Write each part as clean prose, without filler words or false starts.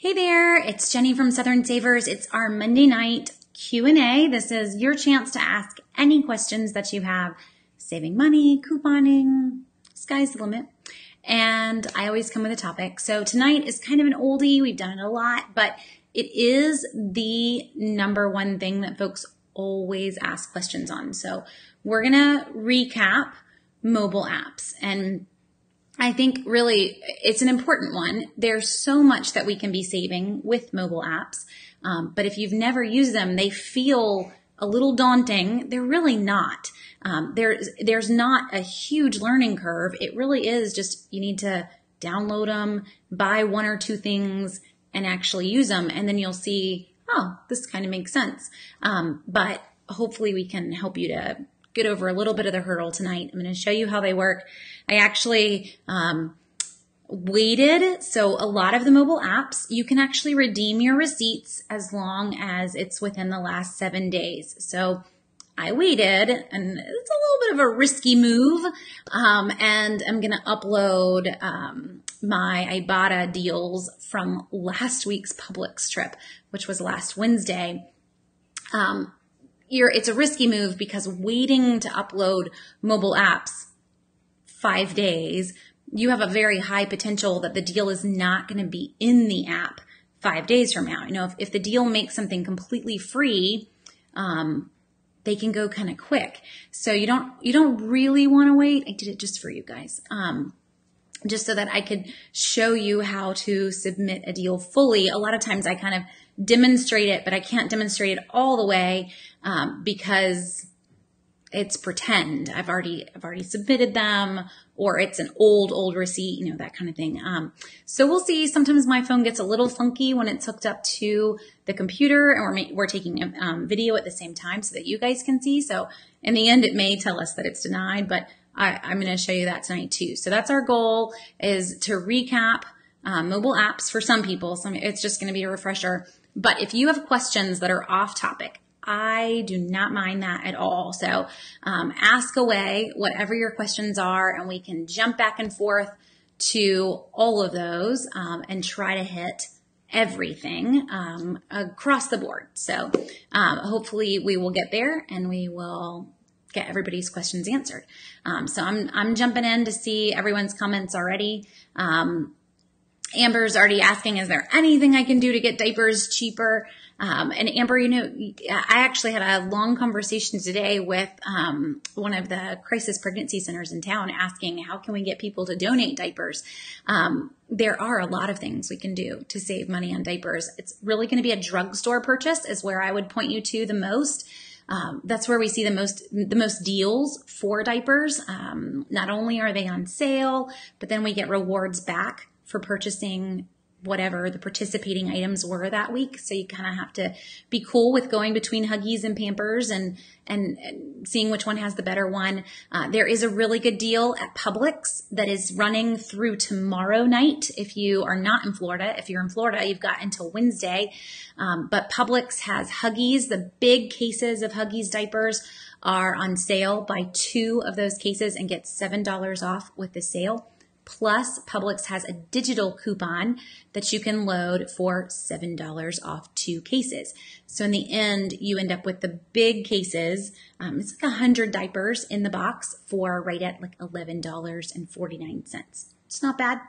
Hey there, it's Jenny from Southern Savers. It's our Monday night Q&A. This is your chance to ask any questions that you have. Saving money, couponing, sky's the limit. And I always come with a topic. So tonight is kind of an oldie. We've done it a lot, but it is the number one thing that folks always ask questions on. So we're going to recap mobile apps. And I think really it's an important one. There's so much that we can be saving with mobile apps. But if you've never used them, they feel a little daunting. They're really not. There's not a huge learning curve. It really is just you need to download them, buy one or two things, and actually use them. And then you'll see, oh, this kind of makes sense. But hopefully we can help you to get over a little bit of the hurdle tonight. I'm going to show you how they work. I actually waited. So a lot of the mobile apps, you can actually redeem your receipts as long as it's within the last 7 days. So I waited, and it's a little bit of a risky move. And I'm going to upload my Ibotta deals from last week's Publix trip, which was last Wednesday. It's a risky move because waiting to upload mobile apps 5 days, you have a very high potential that the deal is not going to be in the app 5 days from now. You know, if the deal makes something completely free, they can go kind of quick. So you don't really want to wait. I did it just for you guys. Just so that I could show you how to submit a deal fully. A lot of times I kind of demonstrate it, but I can't demonstrate it all the way because it's pretend. I've already submitted them, or it's an old receipt, you know, that kind of thing. So we'll see. Sometimes my phone gets a little funky when it's hooked up to the computer, and we're taking video at the same time so that you guys can see. So in the end, it may tell us that it's denied, but I'm going to show you that tonight too. So that's our goal, is to recap mobile apps for some people. It's just going to be a refresher. But if you have questions that are off topic, I do not mind that at all. So ask away whatever your questions are, and we can jump back and forth to all of those and try to hit everything across the board. So hopefully we will get there, and we will get everybody's questions answered. So I'm jumping in to see everyone's comments already. Amber's already asking, is there anything I can do to get diapers cheaper? And Amber, you know, I actually had a long conversation today with one of the crisis pregnancy centers in town asking, how can we get people to donate diapers? There are a lot of things we can do to save money on diapers. It's really going to be a drugstore purchase is where I would point you to the most. That's where we see the most deals for diapers. Not only are they on sale, but then we get rewards back for purchasing whatever the participating items were that week. So you kind of have to be cool with going between Huggies and Pampers and seeing which one has the better one. There is a really good deal at Publix that is running through tomorrow night. If you are not in Florida, if you're in Florida, you've got until Wednesday. But Publix has Huggies. The big cases of Huggies diapers are on sale. Buy 2 of those cases and get $7 off with the sale. Plus, Publix has a digital coupon that you can load for $7 off 2 cases. So in the end, you end up with the big cases. It's like 100 diapers in the box for right at like $11.49. It's not bad.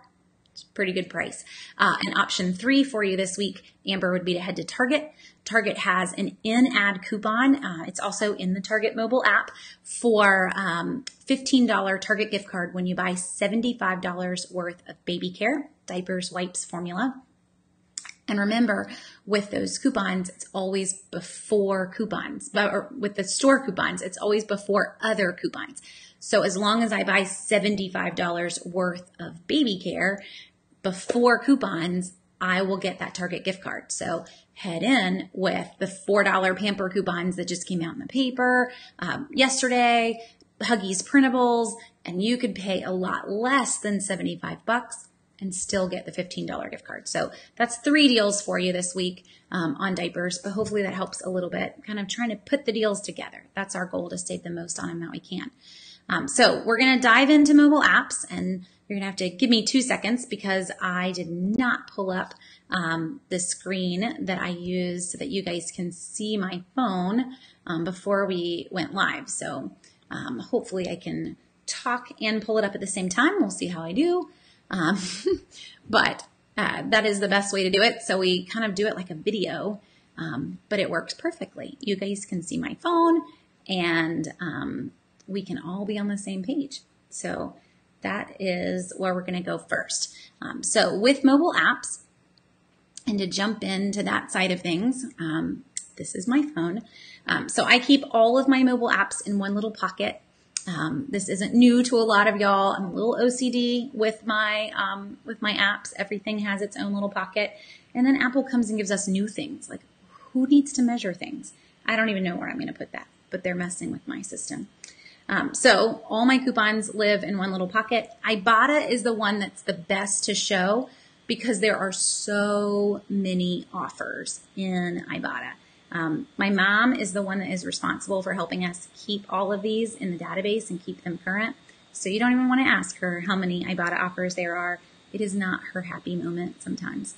It's a pretty good price. And option 3 for you this week, Amber, would be to head to Target. Target has an in-ad coupon. It's also in the Target mobile app for $15 Target gift card when you buy $75 worth of baby care, diapers, wipes, formula. And remember, with those coupons, it's always before coupons. Or with the store coupons, it's always before other coupons. So as long as I buy $75 worth of baby care before coupons, I will get that Target gift card. So head in with the $4 Pamper coupons that just came out in the paper yesterday, Huggies printables, and you could pay a lot less than $75 and still get the $15 gift card. So that's 3 deals for you this week on diapers, but hopefully that helps a little bit, kind of trying to put the deals together. That's our goal, to save the most on them that we can. So we're going to dive into mobile apps, and You're going to have to give me 2 seconds because I did not pull up the screen that I use so that you guys can see my phone before we went live. So hopefully I can talk and pull it up at the same time. We'll see how I do. But that is the best way to do it. So we kind of do it like a video, but it works perfectly. You guys can see my phone and we can all be on the same page. So that is where we're going to go first. So with mobile apps, and to jump into that side of things, this is my phone. So I keep all of my mobile apps in one little pocket. This isn't new to a lot of y'all. I'm a little OCD with my apps. Everything has its own little pocket. And then Apple comes and gives us new things. Like, who needs to measure things? I don't even know where I'm going to put that, but they're messing with my system. So all my coupons live in one little pocket. Ibotta is the one that's the best to show because there are so many offers in Ibotta. My mom is the one that is responsible for helping us keep all of these in the database and keep them current. So you don't even want to ask her how many Ibotta offers there are. It is not her happy moment sometimes.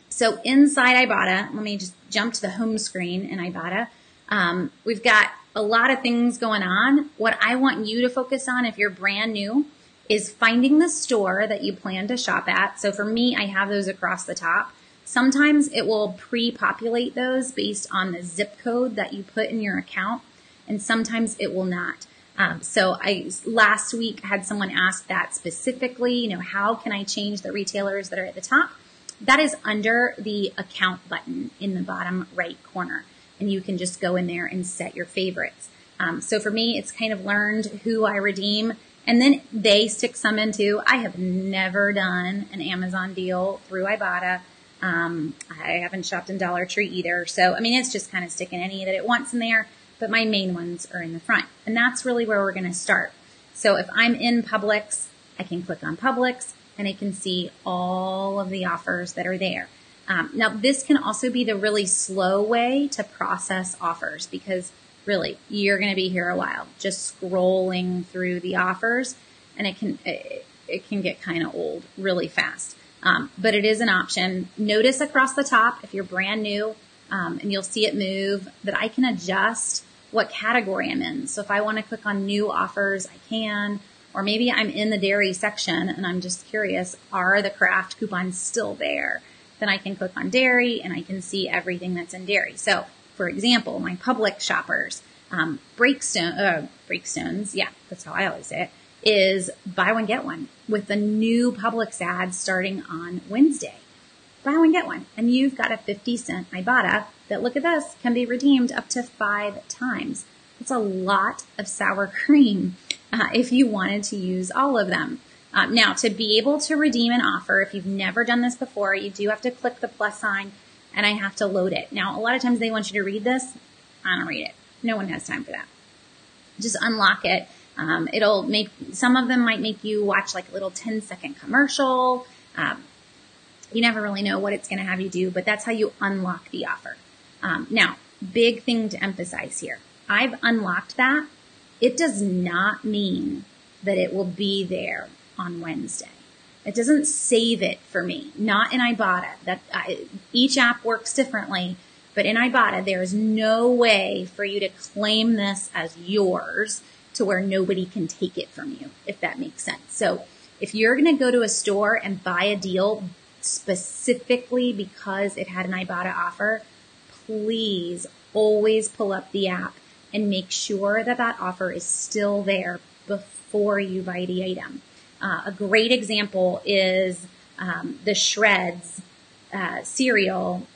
So inside Ibotta, let me just jump to the home screen in Ibotta. We've got a lot of things going on. What I want you to focus on if you're brand new is finding the store that you plan to shop at. So for me, I have those across the top. Sometimes it will pre-populate those based on the zip code that you put in your account, and sometimes it will not. So last week had someone ask that specifically, how can I change the retailers that are at the top? That is under the account button in the bottom right corner. And you can just go in there and set your favorites. So for me, it's kind of learned who I redeem, and then they stick some in too. I have never done an Amazon deal through Ibotta. I haven't shopped in Dollar Tree either. So, it's just kind of sticking any that it wants in there, but my main ones are in the front. And that's really where we're going to start. So if I'm in Publix, I can click on Publix and I can see all of the offers that are there. Now, this can also be the really slow way to process offers because really you're going to be here a while just scrolling through the offers, and it can get kind of old really fast. But it is an option. Notice across the top if you're brand new, and you'll see it move, that I can adjust what category I'm in. So if I want to click on new offers, I can. Or maybe I'm in the dairy section and I'm just curious, are the craft coupons still there? Then I can click on dairy and I can see everything that's in dairy. So, for example, my Publix shoppers, Breakstones, yeah, that's how I always say it, is buy one, get one with the new Publix ad starting on Wednesday. Buy one, get one. And you've got a 50-cent Ibotta that, look at this, can be redeemed up to 5 times. It's a lot of sour cream if you wanted to use all of them. Now, to be able to redeem an offer, if you've never done this before, you do have to click the plus sign, and I have to load it. Now, a lot of times they want you to read this. I don't read it. No one has time for that. Just unlock it. Some of them might make you watch like a little 10-second commercial. You never really know what it's going to have you do, but that's how you unlock the offer. Now, big thing to emphasize here. I've unlocked that. It does not mean that it will be there on Wednesday. It doesn't save it for me, not in Ibotta. Each app works differently, but in Ibotta, there is no way for you to claim this as yours to where nobody can take it from you, if that makes sense. So if you're going to go to a store and buy a deal specifically because it had an Ibotta offer, please always pull up the app and make sure that that offer is still there before you buy the item. A great example is the Shreds cereal.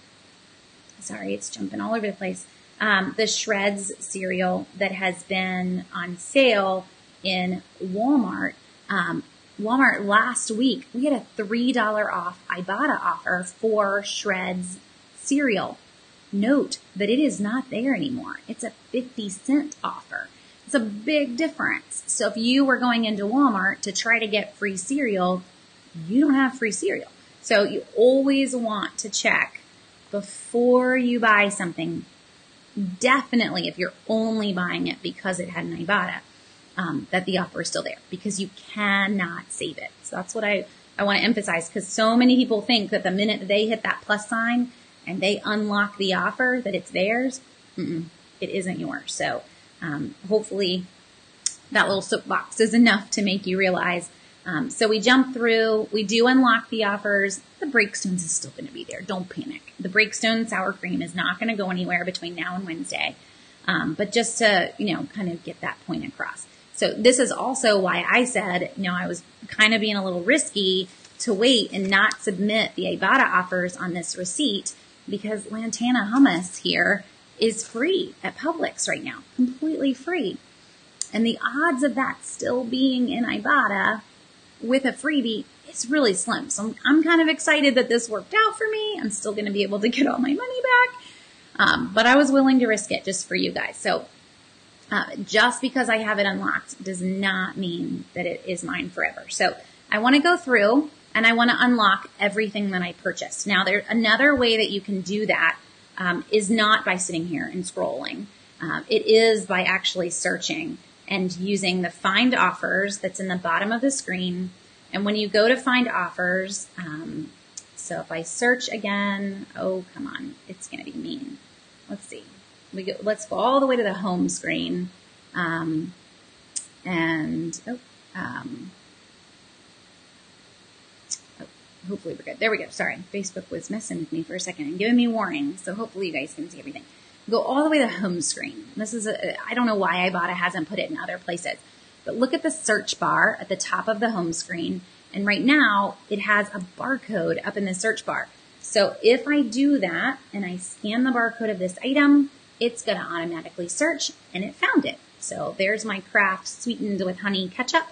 Sorry, it's jumping all over the place. The Shreds cereal that has been on sale in Walmart. Walmart last week, we had a $3 off Ibotta offer for Shreds cereal. Note that it is not there anymore. It's a 50-cent offer. It's a big difference. So if you were going into Walmart to try to get free cereal, you don't have free cereal. So you always want to check before you buy something. Definitely if you're only buying it because it had an Ibotta. that the offer is still there, because you cannot save it. So that's what I want to emphasize, because so many people think that the minute they hit that plus sign and they unlock the offer, that it's theirs. It isn't yours. So hopefully that little soapbox is enough to make you realize. So we jump through, we do unlock the offers. The Breakstones is still going to be there. Don't panic. The Breakstone sour cream is not going to go anywhere between now and Wednesday. But just to, kind of get that point across. So this is also why I said, I was kind of being a little risky to wait and not submit the Ibotta offers on this receipt, because Lantana hummus here is free at Publix right now, completely free. And the odds of that still being in Ibotta with a freebie is really slim. So I'm kind of excited that this worked out for me. I'm still going to be able to get all my money back. But I was willing to risk it just for you guys. So just because I have it unlocked does not mean that it is mine forever. So I want to go through and I want to unlock everything that I purchased. Now, there's another way that you can do that is not by sitting here and scrolling. It is by actually searching and using the find offers that's in the bottom of the screen. And when you go to find offers, so if I search again, oh, come on, it's going to be mean. Let's see. Let's go all the way to the home screen. Hopefully we're good. There we go. Sorry. Facebook was messing with me for a second and giving me warnings. So hopefully you guys can see everything. Go all the way to the home screen. This is I don't know why Ibotta hasn't put it in other places, but look at the search bar at the top of the home screen. And right now it has a barcode up in the search bar. So if I do that and I scan the barcode of this item, it's going to automatically search, and it found it. So there's my Kraft sweetened with honey ketchup.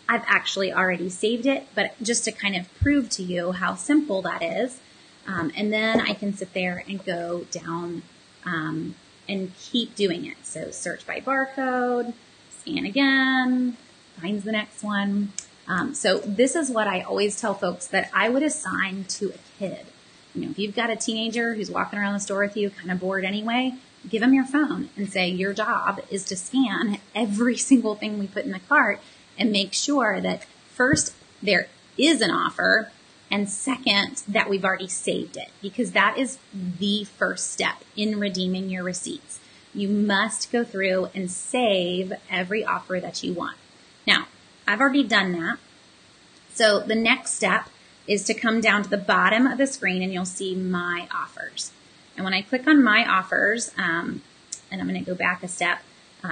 I've actually already saved it, but just to kind of prove to you how simple that is. And then I can sit there and go down and keep doing it. So search by barcode, scan again, finds the next one. So this is what I always tell folks that I would assign to a kid. If you've got a teenager who's walking around the store with you, kind of bored anyway, give them your phone and say your job is to scan every single thing we put in the cart and make sure that first there is an offer, and second that we've already saved it, because that is the first step in redeeming your receipts. You must go through and save every offer that you want. Now, I've already done that. So the next step is to come down to the bottom of the screen and you'll see my offers. And when I click on my offers, and I'm going to go back a step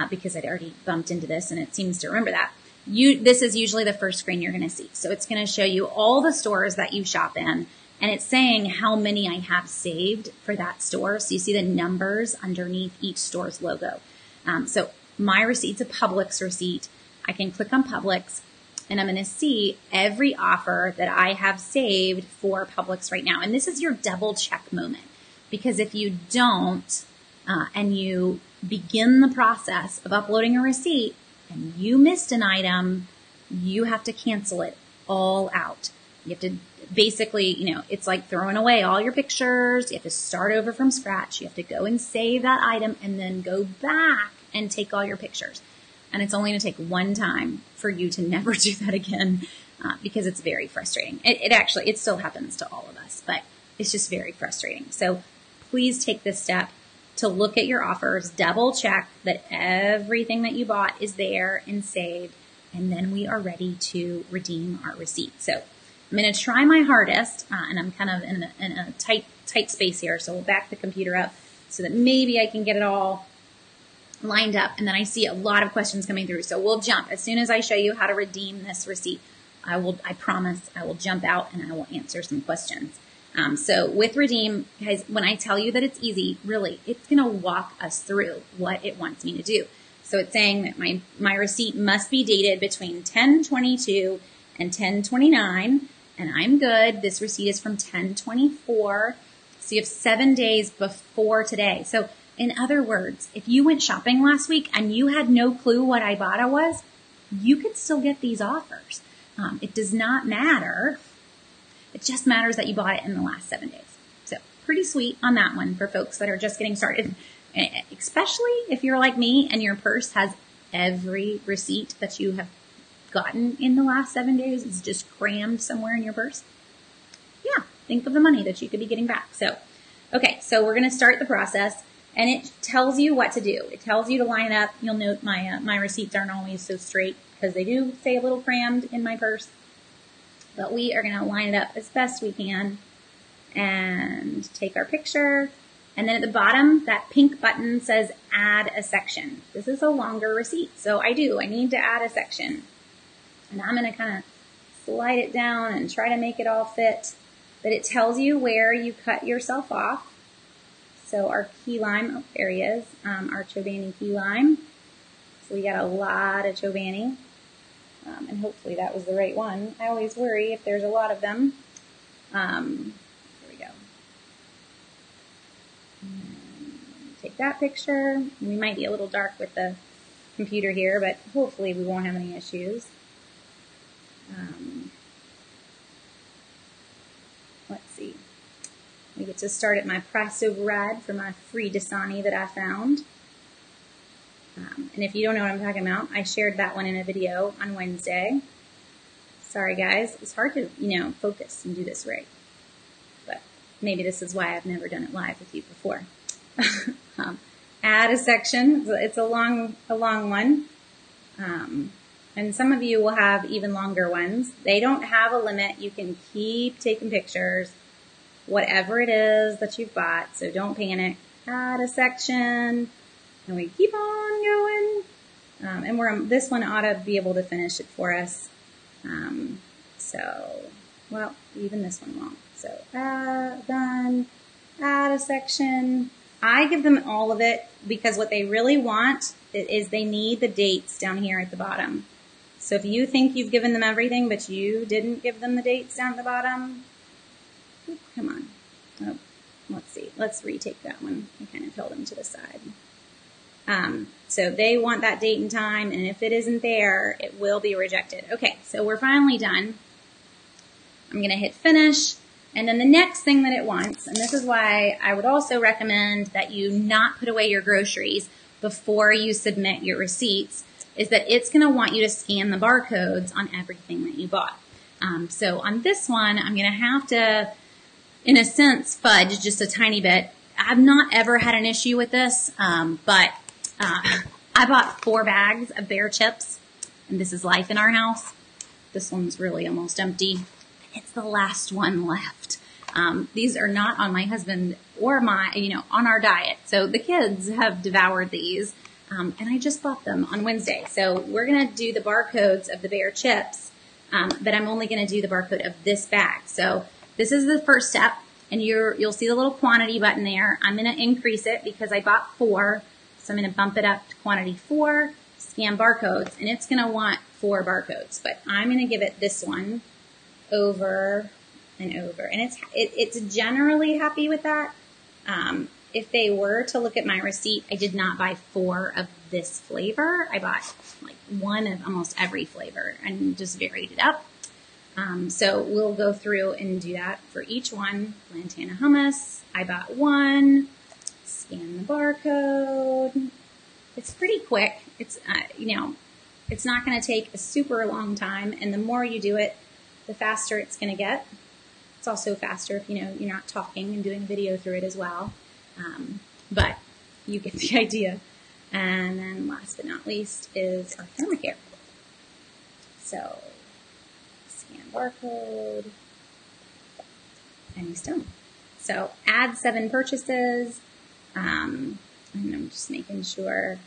because I'd already bumped into this and it seems to remember that. This is usually the first screen you're going to see. So it's going to show you all the stores that you shop in, and it's saying how many I have saved for that store. So you see the numbers underneath each store's logo. So my receipt's a Publix receipt. I can click on Publix, and I'm going to see every offer that I have saved for Publix right now. And this is your double check moment, because if you don't, and you begin the process of uploading a receipt and you missed an item, you have to cancel it all out. You have to basically, it's like throwing away all your pictures. You have to start over from scratch. You have to go and save that item and then go back and take all your pictures. And it's only going to take one time for you to never do that again, because it's very frustrating. It still happens to all of us, but it's just very frustrating. So please take this step to look at your offers, double check that everything that you bought is there and saved, and then we are ready to redeem our receipt. So I'm going to try my hardest, and I'm kind of in a tight space here, so we'll back the computer up so that maybe I can get it all lined up, and then I see a lot of questions coming through. So we'll jump. As soon as I show you how to redeem this receipt, I promise I will jump out and I will answer some questions. So with redeem, guys, when I tell you that it's easy, really, it's going to walk us through what it wants me to do. So it's saying that my receipt must be dated between 10/22 and 10/29, and I'm good. This receipt is from 10/24. So you have 7 days before today. So in other words, if you went shopping last week and you had no clue what Ibotta was, you could still get these offers. It does not matter. It just matters that you bought it in the last 7 days. So pretty sweet on that one for folks that are just getting started, especially if you're like me and your purse has every receipt that you have gotten in the last 7 days is just crammed somewhere in your purse? Yeah, think of the money that you could be getting back. So, okay, so we're going to start the process, and it tells you what to do. It tells you to line up. You'll note my receipts aren't always so straight because they do stay a little crammed in my purse, but we are going to line it up as best we can and take our picture. And then at the bottom, that pink button says add a section. This is a longer receipt, so I need to add a section. And I'm going to kind of slide it down and try to make it all fit. But it tells you where you cut yourself off. So our key lime, there he is, our Chobani key lime. So we got a lot of Chobani. And hopefully that was the right one. I always worry if there's a lot of them. Here we go. Take that picture. We might be a little dark with the computer here, but hopefully we won't have any issues. Let's see. We get to start at my price override for my free Dasani that I found. And if you don't know what I'm talking about, I shared that one in a video on Wednesday. Sorry guys, it's hard to, focus and do this right. But maybe this is why I've never done it live with you before. Add a section. It's a long one. And some of you will have even longer ones. They don't have a limit. You can keep taking pictures, whatever it is that you've bought. So don't panic. Add a section. And we keep on going. And this one ought to be able to finish it for us. Well, even this one won't. So done. Add a section. I give them all of it because what they really want is they need the dates down here at the bottom. So if you think you've given them everything, but you didn't give them the dates down at the bottom, come on. Oh, let's see. Let's retake that one. I kind of held them to the side. So they want that date and time, and if it isn't there, it will be rejected. Okay, so we're finally done. I'm going to hit finish. And then the next thing that it wants, and this is why I would also recommend that you not put away your groceries before you submit your receipts, is that it's going to want you to scan the barcodes on everything that you bought. So on this one, I'm going to have to, in a sense, fudge just a tiny bit. I've not ever had an issue with this, but I bought 4 bags of Bear chips, and this is life in our house. This one's really almost empty. It's the last one left. These are not on my husband or on our diet. So the kids have devoured these, and I just bought them on Wednesday. So we're going to do the barcodes of the Bear chips, but I'm only going to do the barcode of this bag. So this is the first step, and you'll see the little quantity button there. I'm going to increase it because I bought 4, so I'm going to bump it up to quantity 4, scan barcodes, and it's going to want 4 barcodes, but I'm going to give it this one over and over, and it's generally happy with that. If they were to look at my receipt, I did not buy 4 of this flavor. I bought like 1 of almost every flavor and just varied it up. So we'll go through and do that for each one. Lantana hummus, I bought 1. Scan the barcode. It's pretty quick. It's it's not going to take a super long time, and the more you do it, the faster it's going to get. It's also faster if you're not talking and doing a video through it as well. But you get the idea. And then last but not least is our thermocare. So scan barcode, and he's done. So add 7 purchases. And I'm just making sure.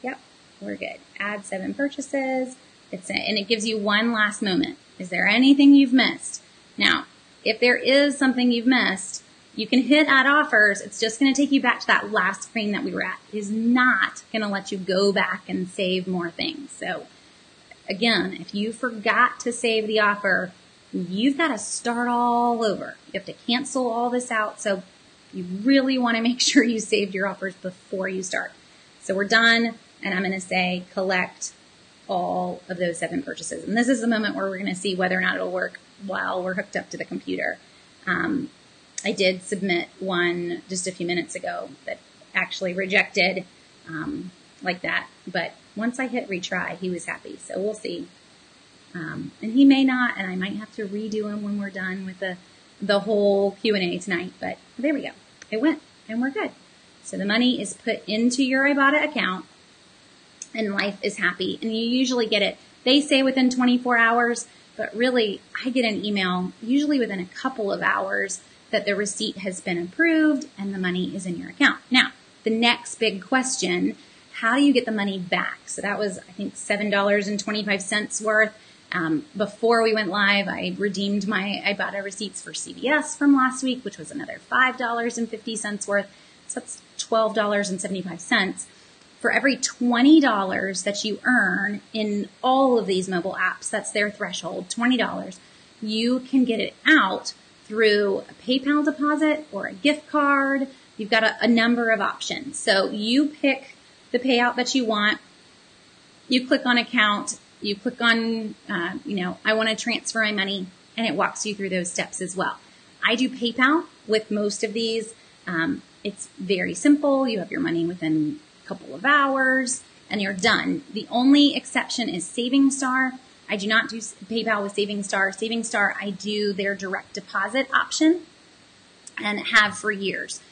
Yep, we're good. Add 7 purchases. And it gives you one last moment. Is there anything you've missed? Now, if there is something you've missed, you can hit add offers. It's just going to take you back to that last screen that we were at. It is not going to let you go back and save more things. So again, if you forgot to save the offer, you've got to start all over. You have to cancel all this out. So you really want to make sure you saved your offers before you start. So we're done, and I'm going to say collect all of those 7 purchases. And this is the moment where we're going to see whether or not it'll work while we're hooked up to the computer. I did submit one just a few minutes ago that actually rejected like that, but once I hit retry, he was happy. So we'll see. And he may not, and I might have to redo him when we're done with the whole Q&A tonight. But there we go. It went, and we're good. So the money is put into your Ibotta account, and life is happy. And you usually get it, they say within 24 hours, but really I get an email usually within a couple of hours that the receipt has been approved and the money is in your account. Now, the next big question, how do you get the money back? So that was, I think, $7.25 worth. Before we went live, I redeemed my Ibotta receipts for CVS from last week, which was another $5.50 worth. So that's $12.75. For every $20 that you earn in all of these mobile apps, that's their threshold, $20, you can get it out through a PayPal deposit or a gift card. You've got a number of options. So you pick the payout that you want. You click on account. You click on, I want to transfer my money, and it walks you through those steps as well. I do PayPal with most of these. It's very simple. You have your money within a couple of hours, and you're done. The only exception is SavingStar. I do not do PayPal with SavingStar. SavingStar, I do their direct deposit option and have for years.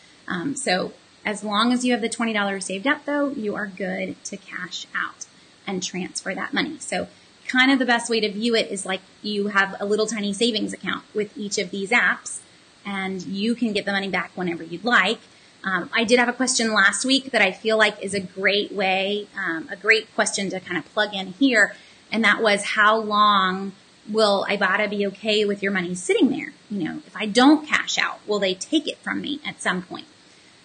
So as long as you have the $20 saved up, though, you are good to cash out and transfer that money. So kind of the best way to view it is like you have a little tiny savings account with each of these apps, and you can get the money back whenever you'd like. I did have a question last week that I feel like is a great way, a great question to kind of plug in here. And that was, how long will Ibotta be okay with your money sitting there? If I don't cash out, will they take it from me at some point?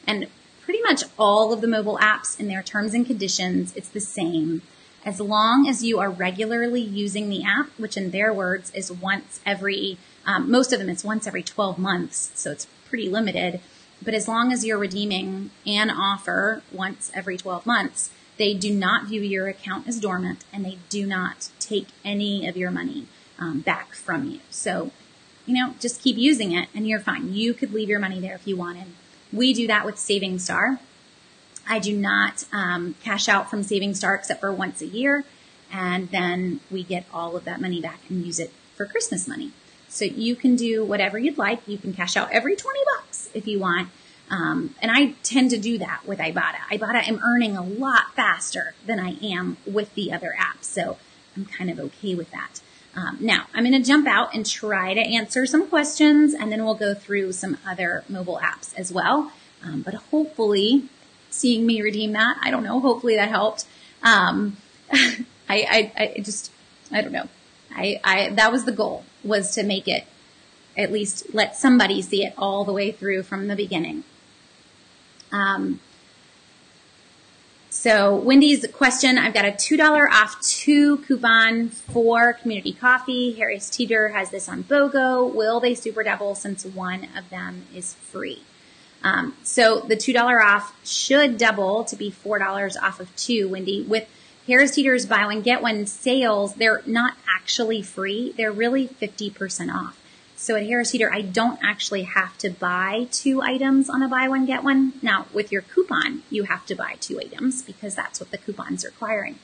And pretty much all of the mobile apps in their terms and conditions, it's the same. As long as you are regularly using the app, which in their words is once every, most of them it's once every 12 months. So it's pretty limited. But as long as you're redeeming an offer once every 12 months, they do not view your account as dormant, and they do not take any of your money back from you. So, just keep using it and you're fine. You could leave your money there if you wanted. We do that with SavingStar. I do not cash out from SavingStar except for once a year, and then we get all of that money back and use it for Christmas money. So you can do whatever you'd like. You can cash out every $20 if you want. And I tend to do that with Ibotta. Ibotta, I'm earning a lot faster than I am with the other apps. So I'm kind of okay with that. Now I'm going to jump out and try to answer some questions, and then we'll go through some other mobile apps as well. But hopefully seeing me redeem that, I don't know, hopefully that helped. I don't know. That was the goal, was to make it, at least let somebody see it all the way through from the beginning. So Wendy's question, I've got a $2 off 2 coupon for community coffee. Harris Teeter has this on BOGO. Will they super double since one of them is free? So the $2 off should double to be $4 off of 2, Wendy. With Harris Teeter's buy one, get one sales, they're not actually free. They're really 50% off. So at Harris Teeter, I don't actually have to buy 2 items on a buy one, get one. Now, with your coupon, you have to buy 2 items because that's what the coupon's requiring.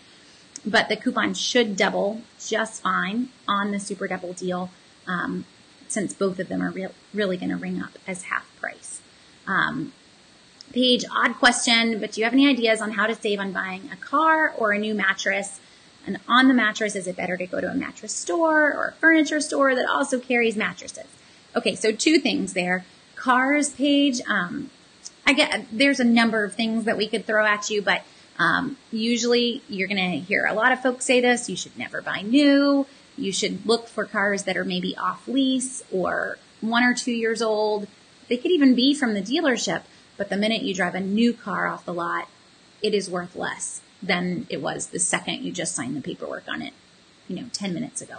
But the coupon should double just fine on the super double deal, since both of them are really going to ring up as half price. Paige, odd question, but do you have any ideas on how to save on buying a car or a new mattress? And on the mattress, is it better to go to a mattress store or a furniture store that also carries mattresses? Okay, so 2 things there. Cars, Paige, I get there's a number of things that we could throw at you, but usually you're going to hear a lot of folks say this. You should never buy new. You should look for cars that are maybe off lease or 1 or 2 years old. They could even be from the dealership, but the minute you drive a new car off the lot, it is worth less than it was the second you just signed the paperwork on it, 10 minutes ago.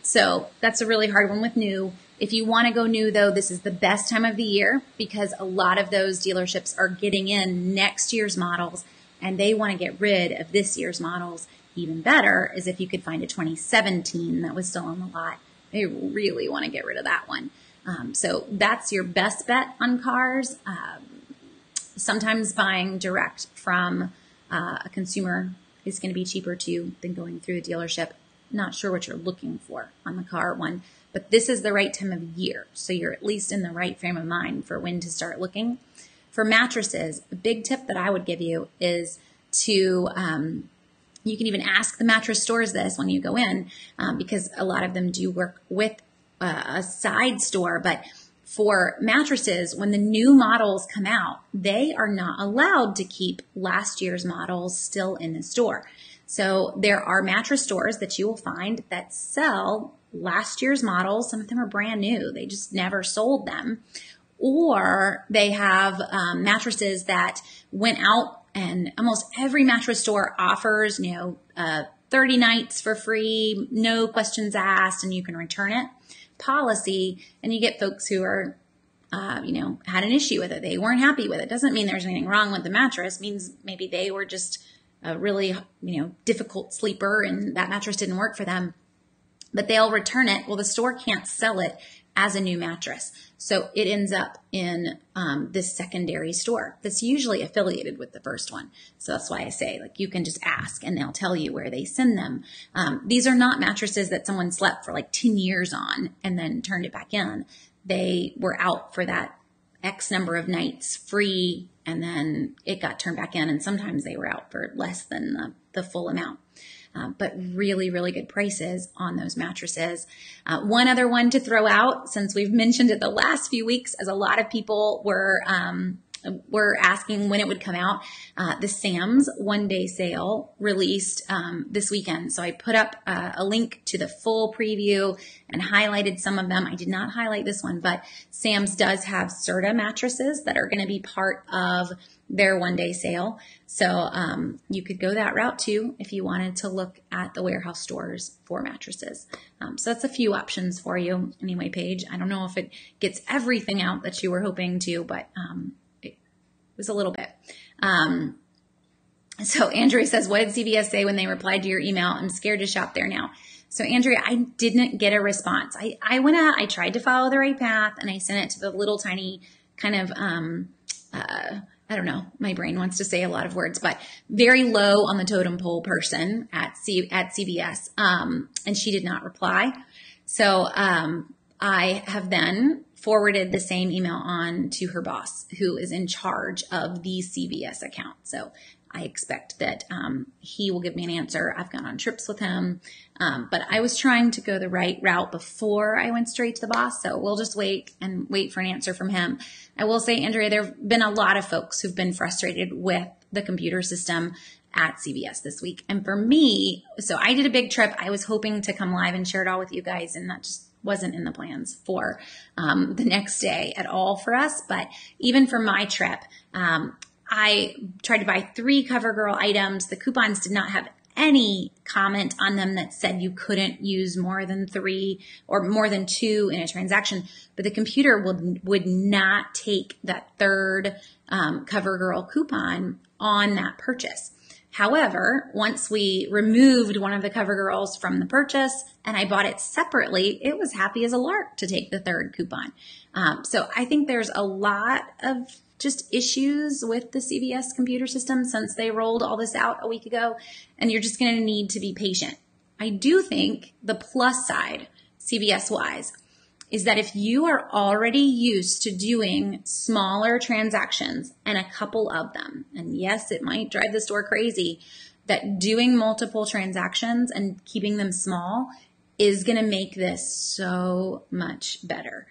So that's a really hard one with new. If you want to go new, though, this is the best time of the year because a lot of those dealerships are getting in next year's models and they want to get rid of this year's models. Even better is if you could find a 2017 that was still on the lot. They really want to get rid of that one. So that's your best bet on cars. Sometimes buying direct from a consumer is going to be cheaper too than going through the dealership. Not sure what you're looking for on the car one, but this is the right time of year. So you're at least in the right frame of mind for when to start looking. For mattresses, a big tip that I would give you is to, you can even ask the mattress stores this when you go in, because a lot of them do work with a side store. But for mattresses, when the new models come out, they are not allowed to keep last year's models still in the store. So there are mattress stores that you will find that sell last year's models. Some of them are brand new. They just never sold them. Or they have mattresses that went out, and almost every mattress store offers, 30 nights for free, no questions asked, and you can return it policy. And you get folks who are, had an issue with it. They weren't happy with it. Doesn't mean there's anything wrong with the mattress. It means maybe they were just a really, difficult sleeper and that mattress didn't work for them. But they'll return it. Well, the store can't sell it as a new mattress. So it ends up in this secondary store that's usually affiliated with the first one. So that's why I say, you can just ask and they'll tell you where they send them. These are not mattresses that someone slept for 10 years on and then turned it back in. They were out for that X number of nights free, and then it got turned back in. And sometimes they were out for less than the full amount. But really, really good prices on those mattresses. One other one to throw out, since we've mentioned it the last few weeks, as a lot of people were asking when it would come out, the Sam's one-day sale released this weekend. So I put up a link to the full preview and highlighted some of them. I did not highlight this one, but Sam's does have Serta mattresses that are going to be part of their one-day sale. So you could go that route too if you wanted to look at the warehouse stores for mattresses. So that's a few options for you anyway, Paige. I don't know if it gets everything out that you were hoping to, but it was a little bit. So Andrea says, what did CVS say when they replied to your email? I'm scared to shop there now. So Andrea, I didn't get a response. I went out, I tried to follow the right path, and I sent it to the little tiny kind of, I don't know, my brain wants to say a lot of words, but very low on the totem pole person at CVS. And she did not reply. So I have then forwarded the same email on to her boss, who is in charge of the CVS account. So I expect that he will give me an answer. I've gone on trips with him, but I was trying to go the right route before I went straight to the boss. So we'll just wait for an answer from him. I will say, Andrea, there have been a lot of folks who've been frustrated with the computer system at CVS this week. And for me, so I did a big trip. I was hoping to come live and share it all with you guys, and that just wasn't in the plans for the next day at all for us. But even for my trip, I tried to buy 3 CoverGirl items. The coupons did not have any comment on them that said you couldn't use more than 3 or more than 2 in a transaction. But the computer would not take that third CoverGirl coupon on that purchase. However, once we removed one of the CoverGirls from the purchase and I bought it separately, it was happy as a lark to take the third coupon. So I think there's a lot of just issues with the CVS computer system since they rolled all this out a week ago, and you're just going to need to be patient. I do think the plus side, CVS wise, is that if you are already used to doing smaller transactions, and a couple of them, and yes, it might drive the store crazy, that doing multiple transactions and keeping them small is going to make this so much better.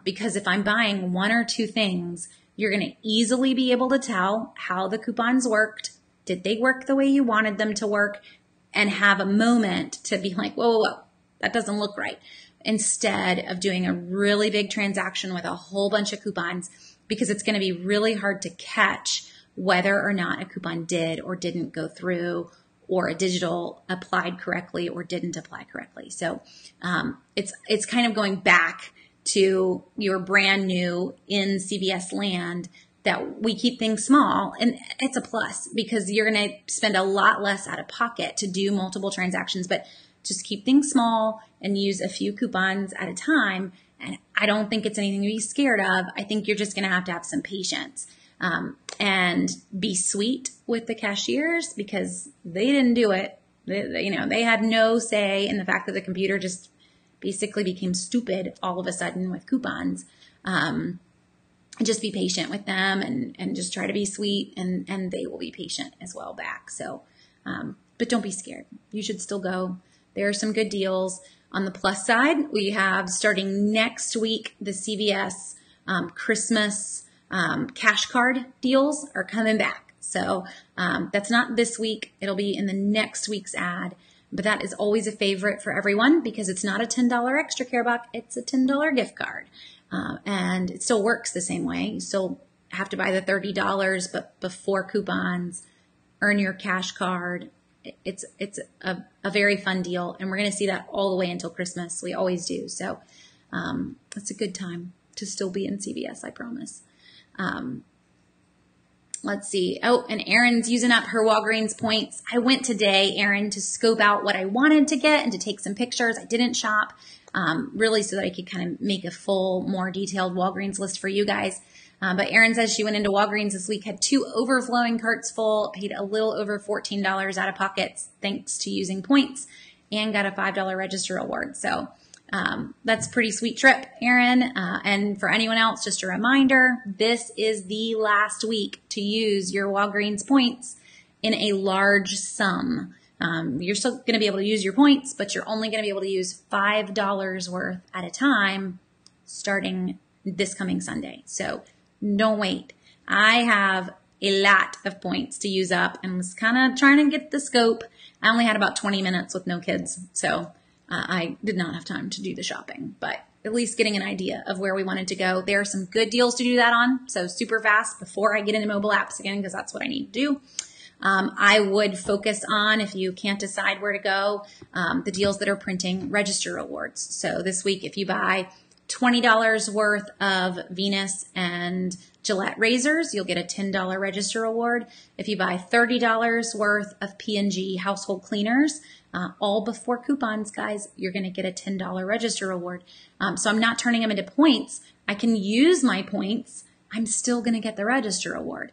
Because if I'm buying 1 or 2 things, you're going to easily be able to tell how the coupons worked. Did they work the way you wanted them to work? And have a moment to be like, whoa, that doesn't look right. Instead of doing a really big transaction with a whole bunch of coupons, because it's going to be really hard to catch whether or not a coupon did or didn't go through, or a digital applied correctly or didn't apply correctly. So it's kind of going back to your brand new in CVS land that we keep things small, and it's a plus because you're going to spend a lot less out of pocket to do multiple transactions, but just keep things small and use a few coupons at a time. And I don't think it's anything to be scared of. I think you're just going to have some patience. and be sweet with the cashiers because they didn't do it. They had no say in the fact that the computer just basically became stupid all of a sudden with coupons. Just be patient with them and just try to be sweet, and they will be patient as well back. So, but don't be scared. You should still go. There are some good deals. On the plus side, we have starting next week, the CVS Christmas cash card deals are coming back. So that's not this week. It'll be in the next week's ad. But that is always a favorite for everyone because it's not a $10 extra care buck. It's a $10 gift card. And it still works the same way. You still have to buy the $30, but before coupons, earn your cash card. It's a very fun deal. And we're going to see that all the way until Christmas. We always do. So it's a good time to still be in CVS, I promise. Let's see. Oh, and Erin's using up her Walgreens points. I went today, Erin, to scope out what I wanted to get and to take some pictures. I didn't shop, really so that I could kind of make a full, more detailed Walgreens list for you guys. But Erin says she went into Walgreens this week, had 2 overflowing carts full, paid a little over $14 out of pockets thanks to using points, and got a $5 register award. So that's a pretty sweet trip, Erin. And for anyone else, just a reminder, this is the last week to use your Walgreens points in a large sum. You're still going to be able to use your points, but you're only going to be able to use $5 worth at a time starting this coming Sunday. So don't wait. I have a lot of points to use up and was kind of trying to get the scope. I only had about 20 minutes with no kids, so I did not have time to do the shopping, but at least getting an idea of where we wanted to go. There are some good deals to do that on, so super fast before I get into mobile apps again, because that's what I need to do. I would focus on, if you can't decide where to go, the deals that are printing register rewards. So this week, if you buy $20 worth of Venus and Gillette razors, you'll get a $10 register reward. If you buy $30 worth of P&G household cleaners, all before coupons, guys, you're going to get a $10 register reward. So I'm not turning them into points. I can use my points. I'm still going to get the register award.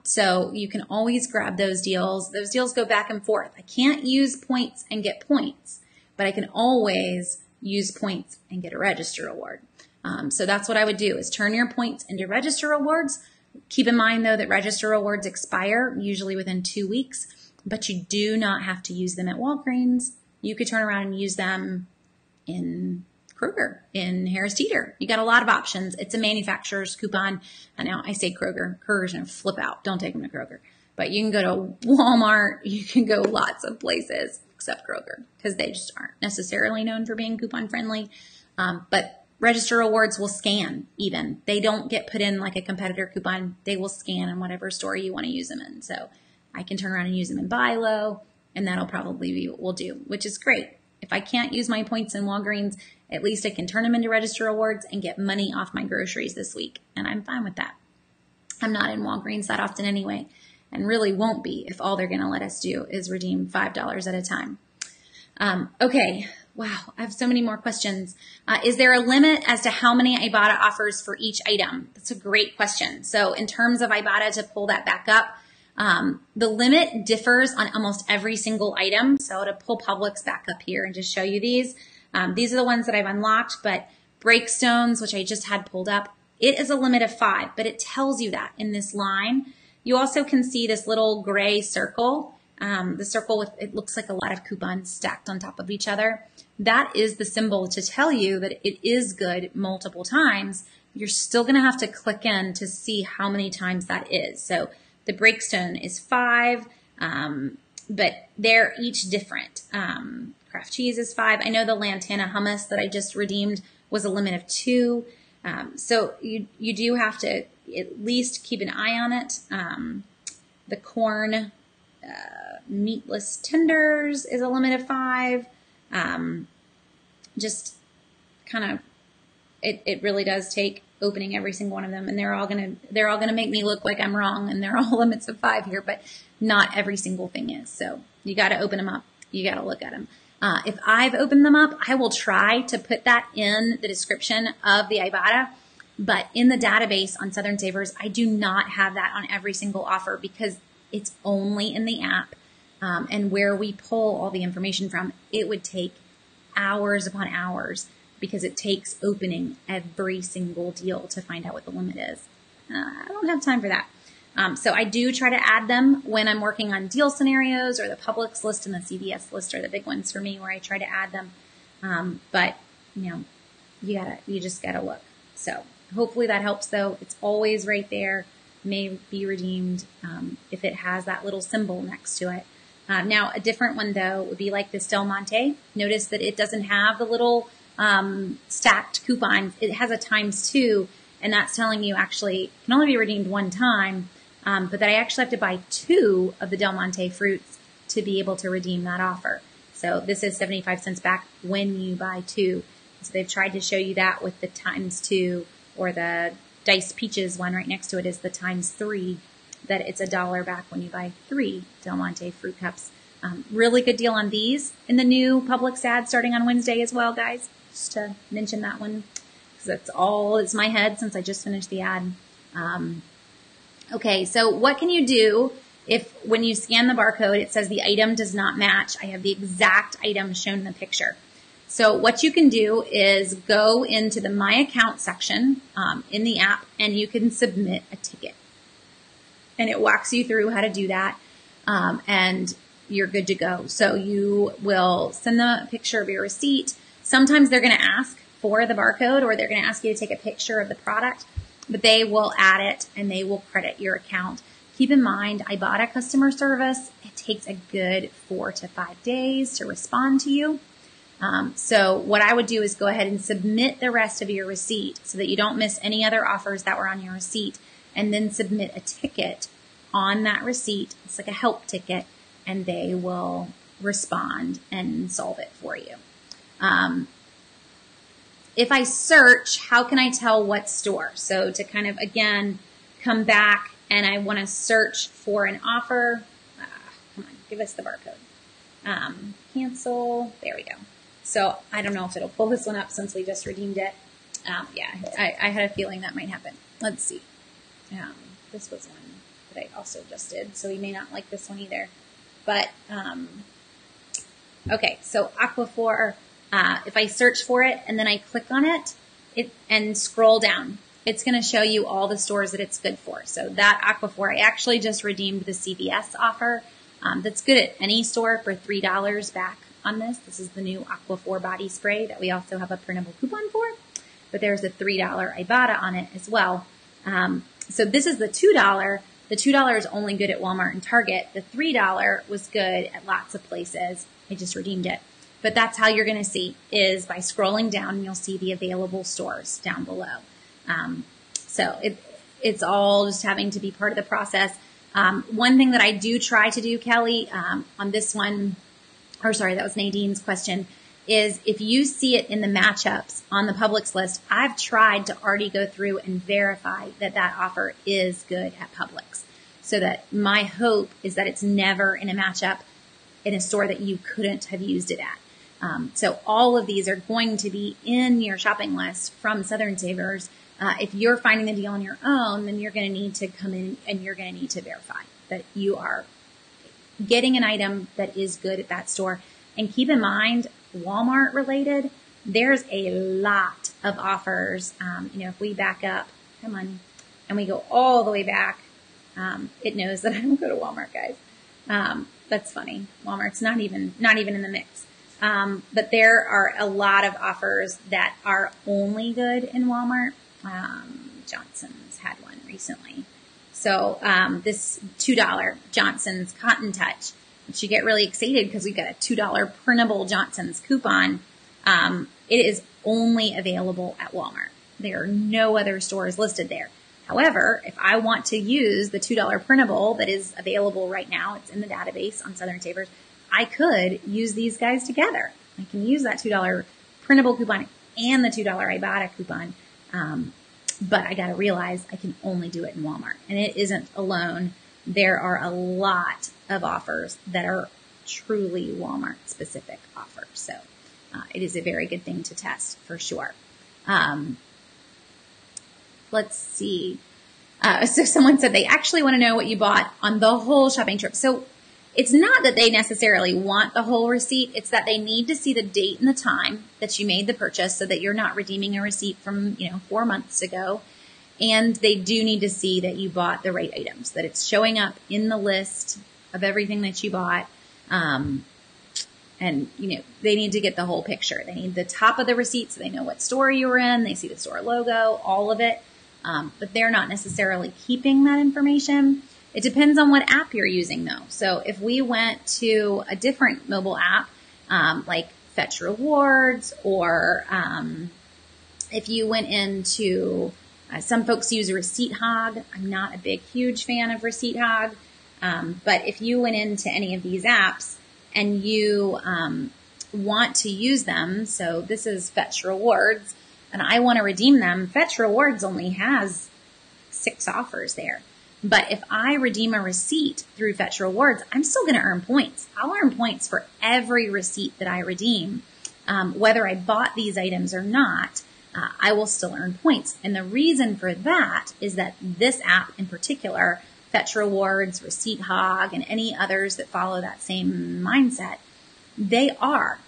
So you can always grab those deals. Those deals go back and forth. I can't use points and get points, but I can always use points and get a register award. So that's what I would do, is turn your points into register awards. Keep in mind, though, that register awards expire usually within 2 weeks, but you do not have to use them at Walgreens. You could turn around and use them in Kroger, in Harris Teeter. You got a lot of options. It's a manufacturer's coupon. And now I say Kroger. Kroger's going to flip out. Don't take them to Kroger. But you can go to Walmart. You can go lots of places except Kroger because they just aren't necessarily known for being coupon friendly. But register awards will scan even. They don't get put in like a competitor coupon. They will scan in whatever store you want to use them in. So I can turn around and use them in Buy Low, and that'll probably be what we'll do, which is great. If I can't use my points in Walgreens, at least I can turn them into register awards and get money off my groceries this week, and I'm fine with that. I'm not in Walgreens that often anyway, and really won't be if all they're going to let us do is redeem $5 at a time. Okay, wow, I have so many more questions. Is there a limit as to how many Ibotta offers for each item? That's a great question. So in terms of Ibotta, to pull that back up, the limit differs on almost every single item. So to pull Publix back up here and just show you these are the ones that I've unlocked, but Breakstones, which I just had pulled up, it is a limit of 5, but it tells you that in this line. You also can see this little gray circle, the circle with, it looks like a lot of coupons stacked on top of each other. That is the symbol to tell you that it is good multiple times. You're still going to have to click in to see how many times that is. So the Breakstone is 5, but they're each different. Kraft cheese is 5. I know the Lantana hummus that I just redeemed was a limit of 2. So you do have to at least keep an eye on it. The corn meatless tenders is a limit of 5. Just kind of, it really does take opening every single one of them, and they're all gonna make me look like I'm wrong, and they're all limits of 5 here, but not every single thing is. So you got to open them up. You got to look at them. If I've opened them up, I will try to put that in the description of the Ibotta, But in the database on Southern Savers, I do not have that on every single offer because it's only in the app. And where we pull all the information from, it would take hours upon hours because it takes opening every single deal to find out what the limit is. I don't have time for that. So I do try to add them when I'm working on deal scenarios, or the Publix list and the CVS list are the big ones for me where I try to add them. But you just gotta look. So hopefully that helps though. It's always right there, may be redeemed if it has that little symbol next to it. Now a different one though would be like this Del Monte. Notice that it doesn't have the little stacked coupons. It has a ×2, and that's telling you actually can only be redeemed one time, but that I actually have to buy 2 of the Del Monte fruits to be able to redeem that offer. So this is 75 cents back when you buy 2. So they've tried to show you that with the ×2, or the diced peaches one right next to it is the ×3, that it's $1 back when you buy 3 Del Monte fruit cups. Really good deal on these in the new Publix ad starting on Wednesday as well, guys. Just to mention that one, because that's all it's my head since I just finished the ad. Okay, so what can you do if when you scan the barcode, it says the item does not match? I have the exact item shown in the picture. So what you can do is go into the My Account section in the app, and you can submit a ticket. And it walks you through how to do that, and you're good to go. So you will send them a picture of your receipt. Sometimes they're going to ask for the barcode, or they're going to ask you to take a picture of the product, but they will add it and they will credit your account. Keep in mind, Ibotta customer service, it takes a good 4 to 5 days to respond to you. So what I would do is go ahead and submit the rest of your receipt so that you don't miss any other offers that were on your receipt, and then submit a ticket on that receipt. It's like a help ticket, and they will respond and solve it for you. If I search, how can I tell what store? So to kind of, again, come back and I want to search for an offer. Come on, give us the barcode. Cancel. There we go. So I don't know if it'll pull this one up since we just redeemed it. Yeah, I had a feeling that might happen. Let's see. This was one that I also just did, so we may not like this one either. But, okay, so Aquaphor, if I search for it and then I click on it, and scroll down, it's going to show you all the stores that it's good for. So that Aquaphor, I actually just redeemed the CVS offer. That's good at any store for $3 back on this. This is the new Aquaphor body spray that we also have a printable coupon for, but there's a $3 Ibotta on it as well. So this is the $2. The $2 is only good at Walmart and Target. The $3 was good at lots of places. I just redeemed it. But that's how you're going to see, is by scrolling down, you'll see the available stores down below. So it's all just having to be part of the process. One thing that I do try to do, Kelly, on this one, or sorry, that was Nadine's question, is if you see it in the matchups on the Publix list, I've tried to already go through and verify that that offer is good at Publix. So that my hope is that it's never in a matchup in a store that you couldn't have used it at. So all of these are going to be in your shopping list from Southern Savers. If you're finding the deal on your own, then you're going to need to come in and you're going to need to verify that you are getting an item that is good at that store. And keep in mind, Walmart related, there's a lot of offers. If we back up, come on, and we go all the way back, it knows that I don't go to Walmart, guys. That's funny. Walmart's not even in the mix. But there are a lot of offers that are only good in Walmart. Johnson's had one recently. So, this $2 Johnson's Cotton Touch, which you get really excited because we've got a $2 printable Johnson's coupon. It is only available at Walmart. There are no other stores listed there. However, if I want to use the $2 printable that is available right now, it's in the database on Southern Savers, I could use these guys together. I can use that $2 printable coupon and the $2 Ibotta coupon. But I got to realize I can only do it in Walmart. And it isn't alone. There are a lot of offers that are truly Walmart specific offers. So it is a very good thing to test for sure. let's see. So someone said they actually want to know what you bought on the whole shopping trip. So it's not that they necessarily want the whole receipt. It's that they need to see the date and the time that you made the purchase so that you're not redeeming a receipt from, 4 months ago. And they do need to see that you bought the right items, that it's showing up in the list of everything that you bought. And, they need to get the whole picture. They need the top of the receipt so they know what store you were in. They see the store logo, all of it. But they're not necessarily keeping that information. It depends on what app you're using, though. So if we went to a different mobile app, like Fetch Rewards, or if you went into, some folks use Receipt Hog. I'm not a huge fan of Receipt Hog. But if you went into any of these apps and you want to use them, so this is Fetch Rewards, and I want to redeem them, Fetch Rewards only has 6 offers there. But if I redeem a receipt through Fetch Rewards, I'm still going to earn points. I'll earn points for every receipt that I redeem. Whether I bought these items or not, I will still earn points. And the reason for that is that this app in particular, Fetch Rewards, Receipt Hog, and any others that follow that same mindset, they are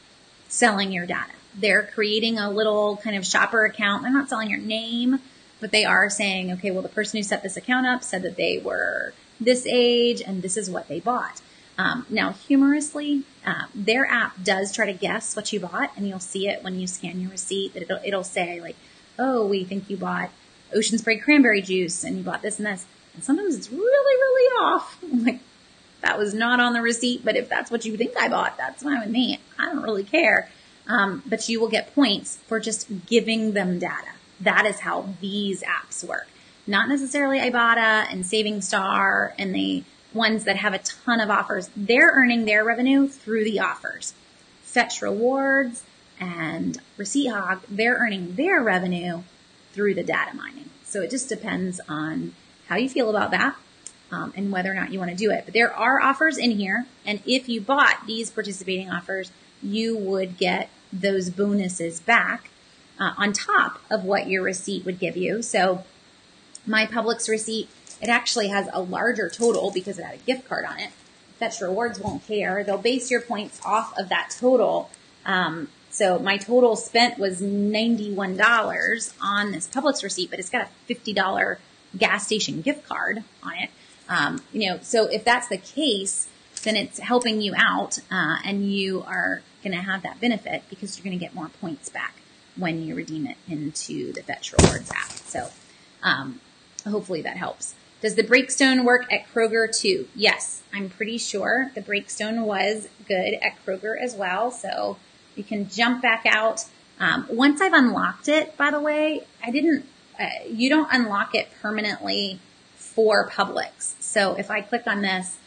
selling your data. They're creating a little kind of shopper account. They're not selling your name, but they are saying, okay, well, the person who set this account up said that they were this age and this is what they bought. Now, humorously, their app does try to guess what you bought, and you'll see it when you scan your receipt. That it'll say like, oh, we think you bought Ocean Spray cranberry juice and you bought this and this. And sometimes it's really, really off. Like, that was not on the receipt, but if that's what you think I bought, that's fine with me. I don't really care. But you will get points for just giving them data. That is how these apps work. Not necessarily Ibotta and SavingStar and the ones that have a ton of offers. They're earning their revenue through the offers. Fetch Rewards and Receipt Hog, they're earning their revenue through the data mining. So it just depends on how you feel about that and whether or not you want to do it. But there are offers in here, and if you bought these participating offers, you would get those bonuses back on top of what your receipt would give you. So my Publix receipt, it actually has a larger total because it had a gift card on it. Fetch Rewards won't care. They'll base your points off of that total. So my total spent was $91 on this Publix receipt, but it's got a $50 gas station gift card on it. So if that's the case, then it's helping you out, and you are going to have that benefit because you're going to get more points back when you redeem it into the Fetch Rewards app. So hopefully that helps. Does the Breakstone work at Kroger too? Yes, I'm pretty sure the Breakstone was good at Kroger as well. So you can jump back out. Once I've unlocked it, by the way, you don't unlock it permanently for Publix. So if I click on this,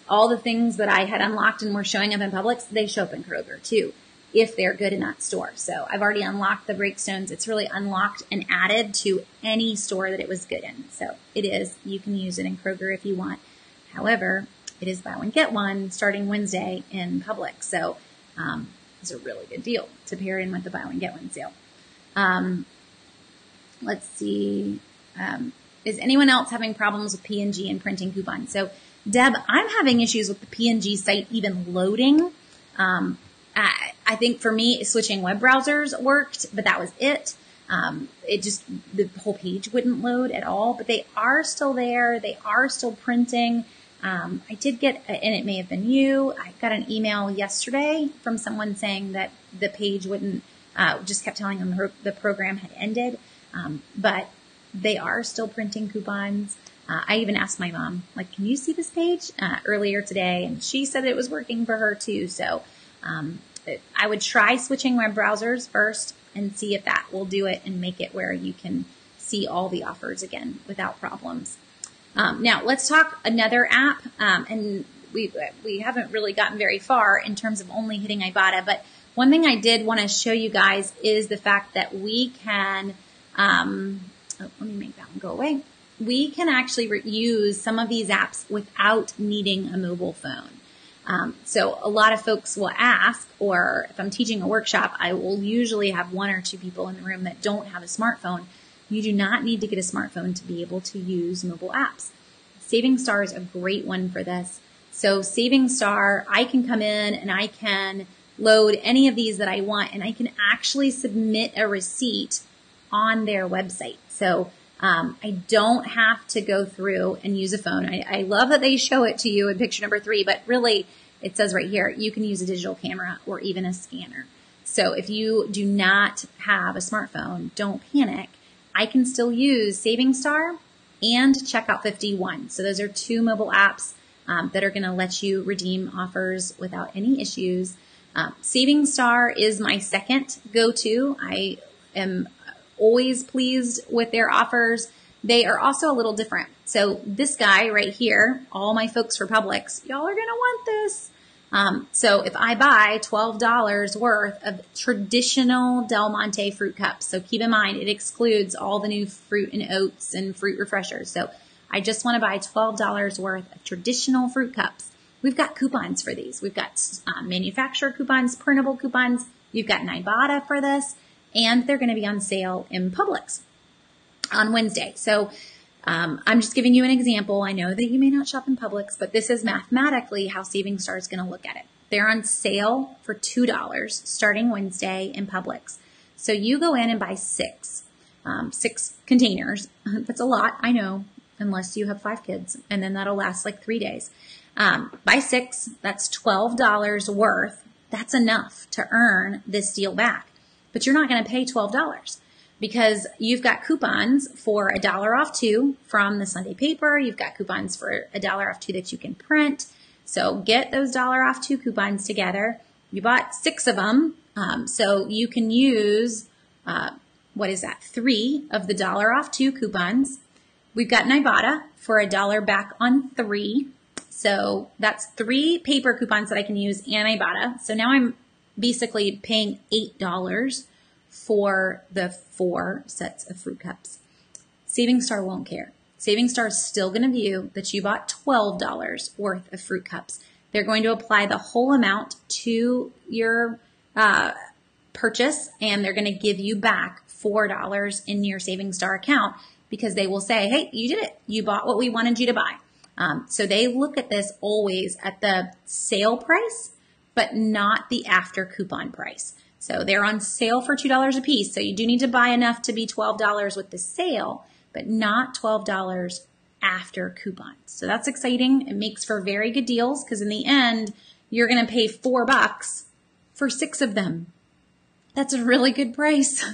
all the things that I had unlocked and were showing up in Publix, they show up in Kroger too, if they're good in that store. So I've already unlocked the Breakstones. It's really unlocked and added to any store that it was good in. So it is. You can use it in Kroger if you want. However, it is buy one, get one starting Wednesday in Publix. So it's a really good deal to pair in with the buy one, get one sale. Let's see. Is anyone else having problems with PNG and printing coupons? So Deb, I'm having issues with the PNG site even loading. I think for me, switching web browsers worked, but that was it. The whole page wouldn't load at all, but they are still there. They are still printing. I did get, and it may have been you, I got an email yesterday from someone saying that the page wouldn't, just kept telling them the program had ended. But they are still printing coupons. I even asked my mom, like, can you see this page earlier today? And she said it was working for her too. So I would try switching web browsers first and see if that will do it and make it where you can see all the offers again without problems. Now let's talk another app. And we haven't really gotten very far in terms of only hitting Ibotta, but one thing I did want to show you guys is the fact that we can, let me make that one go away. We can actually use some of these apps without needing a mobile phone. So a lot of folks will ask, or if I'm teaching a workshop, I will usually have one or two people in the room that don't have a smartphone. You do not need to get a smartphone to be able to use mobile apps. SavingStar is a great one for this. So SavingStar, I can come in and I can load any of these that I want, and I can actually submit a receipt on their website. So I don't have to go through and use a phone. I love that they show it to you in picture number 3, but really it says right here, you can use a digital camera or even a scanner. So if you do not have a smartphone, don't panic. I can still use SavingStar and Checkout 51. So those are 2 mobile apps that are going to let you redeem offers without any issues. SavingStar is my second go-to. I am always pleased with their offers. They are also a little different. So this guy right here, all my folks for Publix, y'all are going to want this. So if I buy $12 worth of traditional Del Monte fruit cups, so keep in mind it excludes all the new fruit and oats and fruit refreshers. So I just want to buy $12 worth of traditional fruit cups. We've got coupons for these. We've got manufacturer coupons, printable coupons. You've got Ibotta for this, and they're going to be on sale in Publix on Wednesday. So I'm just giving you an example. I know that you may not shop in Publix, but this is mathematically how SavingStar is going to look at it. They're on sale for $2 starting Wednesday in Publix. So you go in and buy 6 containers. That's a lot, I know, unless you have 5 kids, and then that'll last like 3 days. Buy 6, that's $12 worth. That's enough to earn this deal back. But you're not going to pay $12 because you've got coupons for $1 off 2 from the Sunday paper. You've got coupons for $1 off 2 that you can print. So get those $1 off 2 coupons together. You bought 6 of them. So you can use, 3 of the $1 off 2 coupons. We've got Ibotta for $1 back on 3. So that's 3 paper coupons that I can use and Ibotta. So now I'm basically paying $8 for the 4 sets of fruit cups. SavingStar won't care. SavingStar is still going to view that you bought $12 worth of fruit cups. They're going to apply the whole amount to your purchase, and they're going to give you back $4 in your SavingStar account because they will say, hey, you did it. You bought what we wanted you to buy. So they look at this always at the sale price, but not the after coupon price. So they're on sale for $2 a piece. So you do need to buy enough to be $12 with the sale, but not $12 after coupons. So that's exciting. It makes for very good deals because in the end, you're going to pay $4 for 6 of them. That's a really good price.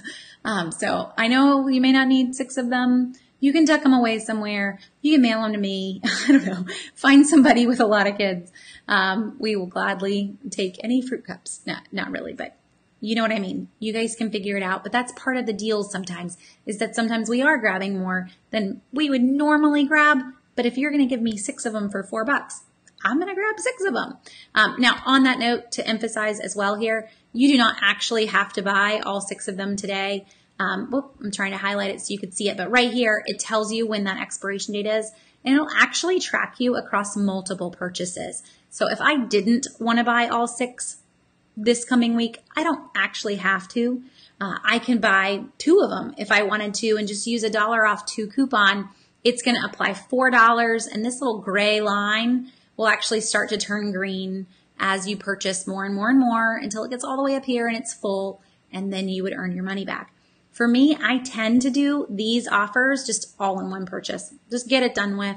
So I know you may not need 6 of them. You can tuck them away somewhere. You can mail them to me. I don't know. Find somebody with a lot of kids. We will gladly take any fruit cups. No, not really, but you know what I mean. You guys can figure it out. But that's part of the deal sometimes, is that sometimes we are grabbing more than we would normally grab. But if you're going to give me 6 of them for $4, I'm going to grab 6 of them. Now, on that note, to emphasize as well here, you do not actually have to buy all 6 of them today. I'm trying to highlight it so you could see it, but right here, it tells you when that expiration date is, and it'll actually track you across multiple purchases. So if I didn't want to buy all 6 this coming week, I don't actually have to. I can buy 2 of them if I wanted to and just use $1 off 2 coupon. It's going to apply $4, and this little gray line will actually start to turn green as you purchase more and more and more until it gets all the way up here and it's full, and then you would earn your money back. For me, I tend to do these offers just all in one purchase. Just get it done with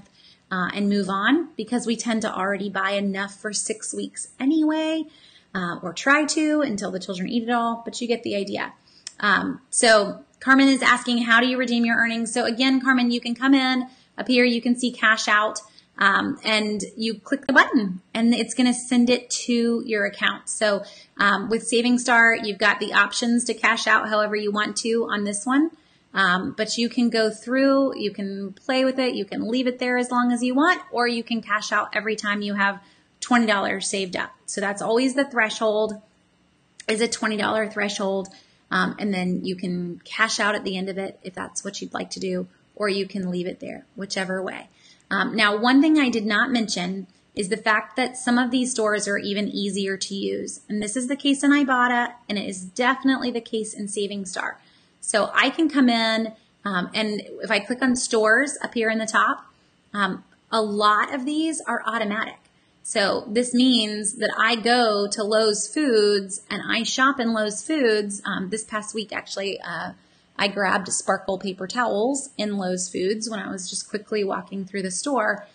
and move on because we tend to already buy enough for 6 weeks anyway, or try to until the children eat it all, but you get the idea. So Carmen is asking, how do you redeem your earnings? So again, Carmen, you can come in up here, you can see cash out, and you click the button and it's going to send it to your account. So with SavingStar, you've got the options to cash out however you want to on this one. But you can go through, you can play with it, you can leave it there as long as you want, or you can cash out every time you have $20 saved up. So that's always the threshold, is a $20 threshold. And then you can cash out at the end of it if that's what you'd like to do, or you can leave it there, whichever way. Now, one thing I did not mention is the fact that some of these stores are even easier to use. And this is the case in Ibotta, and it is definitely the case in SavingStar. So I can come in And if I click on stores up here in the top, a lot of these are automatic. So this means that I go to Lowe's Foods and I shop in Lowe's Foods. This past week, actually, I grabbed Sparkle paper towels in Lowe's Foods when I was just quickly walking through the store.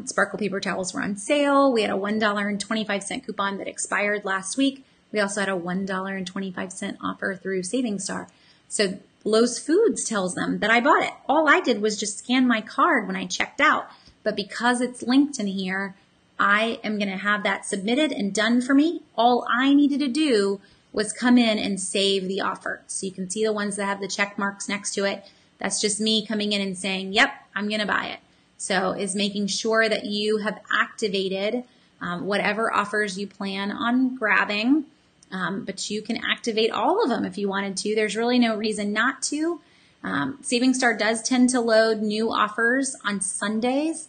Sparkle paper towels were on sale. We had a $1.25 coupon that expired last week. We also had a $1.25 offer through SavingStar. So Lowe's Foods tells them that I bought it. All I did was just scan my card when I checked out. But because it's linked in here, I am going to have that submitted and done for me. All I needed to do was come in and save the offer. So you can see the ones that have the check marks next to it. That's just me coming in and saying, yep, I'm going to buy it. So is making sure that you have activated whatever offers you plan on grabbing. But you can activate all of them if you wanted to. There's really no reason not to. SavingStar does tend to load new offers on Sundays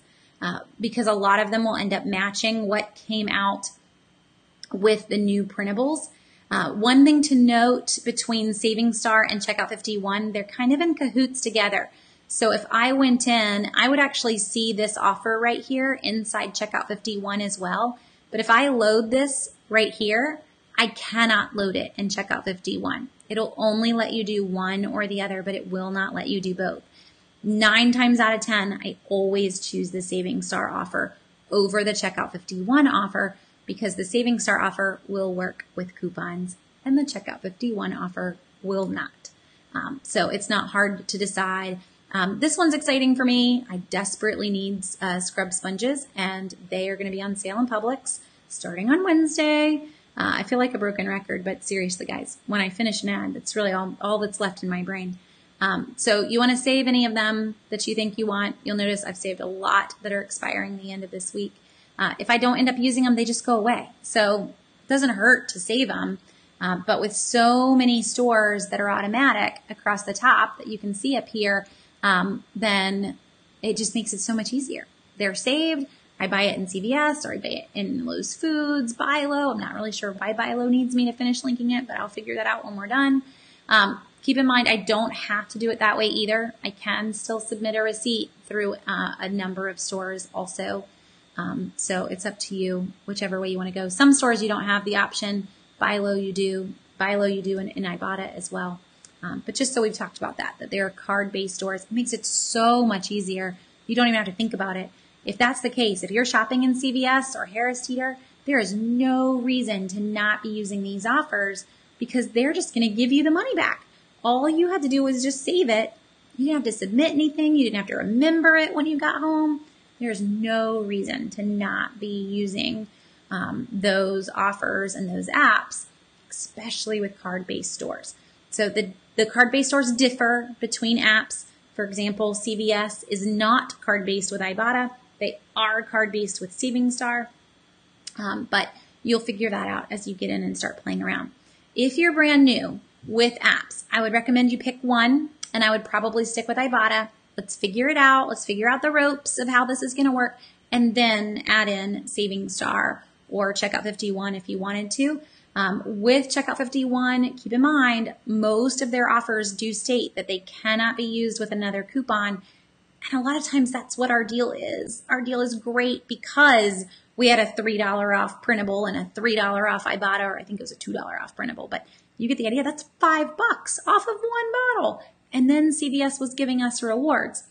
because a lot of them will end up matching what came out with the new printables. One thing to note between SavingStar and Checkout 51, they're kind of in cahoots together. So if I went in, I would actually see this offer right here inside Checkout 51 as well. But if I load this right here, I cannot load it in Checkout 51. It'll only let you do one or the other, but it will not let you do both. 9 times out of 10, I always choose the SavingStar offer over the Checkout 51 offer because the SavingStar offer will work with coupons and the Checkout 51 offer will not. So it's not hard to decide. This one's exciting for me. I desperately need scrub sponges and they are going to be on sale in Publix starting on Wednesday. I feel like a broken record, but seriously, guys, when I finish an ad, that's really all that's left in my brain. So you want to save any of them that you think you want. You'll notice I've saved a lot that are expiring the end of this week. If I don't end up using them, they just go away. So it doesn't hurt to save them. But with so many stores that are automatic across the top that you can see up here, then it just makes it so much easier. They're saved. I buy it in CVS or I buy it in Lowe's Foods, Bilo. I'm not really sure why Bilo needs me to finish linking it, but I'll figure that out when we're done. Keep in mind, I don't have to do it that way either. I can still submit a receipt through a number of stores also. So it's up to you, whichever way you want to go. Some stores you don't have the option. Bilo you do. Bilo you do in Ibotta as well. But just so we've talked about that they're card-based stores, it makes it so much easier. You don't even have to think about it. If that's the case, if you're shopping in CVS or Harris Teeter, there is no reason to not be using these offers because they're just going to give you the money back. All you had to do was just save it. You didn't have to submit anything. You didn't have to remember it when you got home. There's no reason to not be using those offers and those apps, especially with card-based stores. So the card-based stores differ between apps. For example, CVS is not card-based with Ibotta. They are card-based with SavingStar, but you'll figure that out as you get in and start playing around. If you're brand new with apps, I would recommend you pick one, and I would probably stick with Ibotta. Let's figure it out. Let's figure out the ropes of how this is going to work, and then add in SavingStar or Checkout 51 if you wanted to. With Checkout 51, keep in mind, most of their offers do state that they cannot be used with another coupon. And a lot of times that's what our deal is. Our deal is great because we had a $3 off printable and a $3 off Ibotta, or I think it was a $2 off printable, but you get the idea. That's $5 off of one bottle. And then CVS was giving us rewards.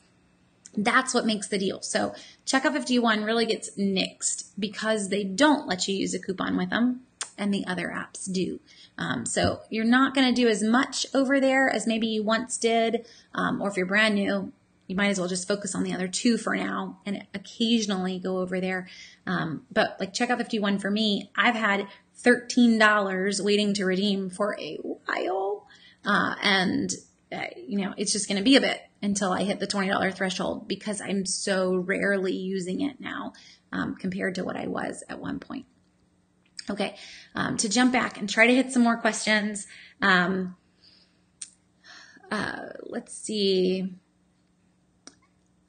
That's what makes the deal. So Checkout 51 really gets nixed because they don't let you use a coupon with them and the other apps do. So you're not going to do as much over there as maybe you once did, or if you're brand new, you might as well just focus on the other two for now and occasionally go over there. But like Checkout 51 for me, I've had $13 waiting to redeem for a while. It's just going to be a bit until I hit the $20 threshold because I'm so rarely using it now compared to what I was at one point. Okay, to jump back and try to hit some more questions. Let's see.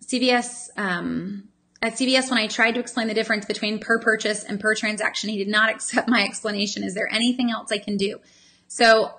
At CVS, when I tried to explain the difference between per purchase and per transaction, he did not accept my explanation. Is there anything else I can do? So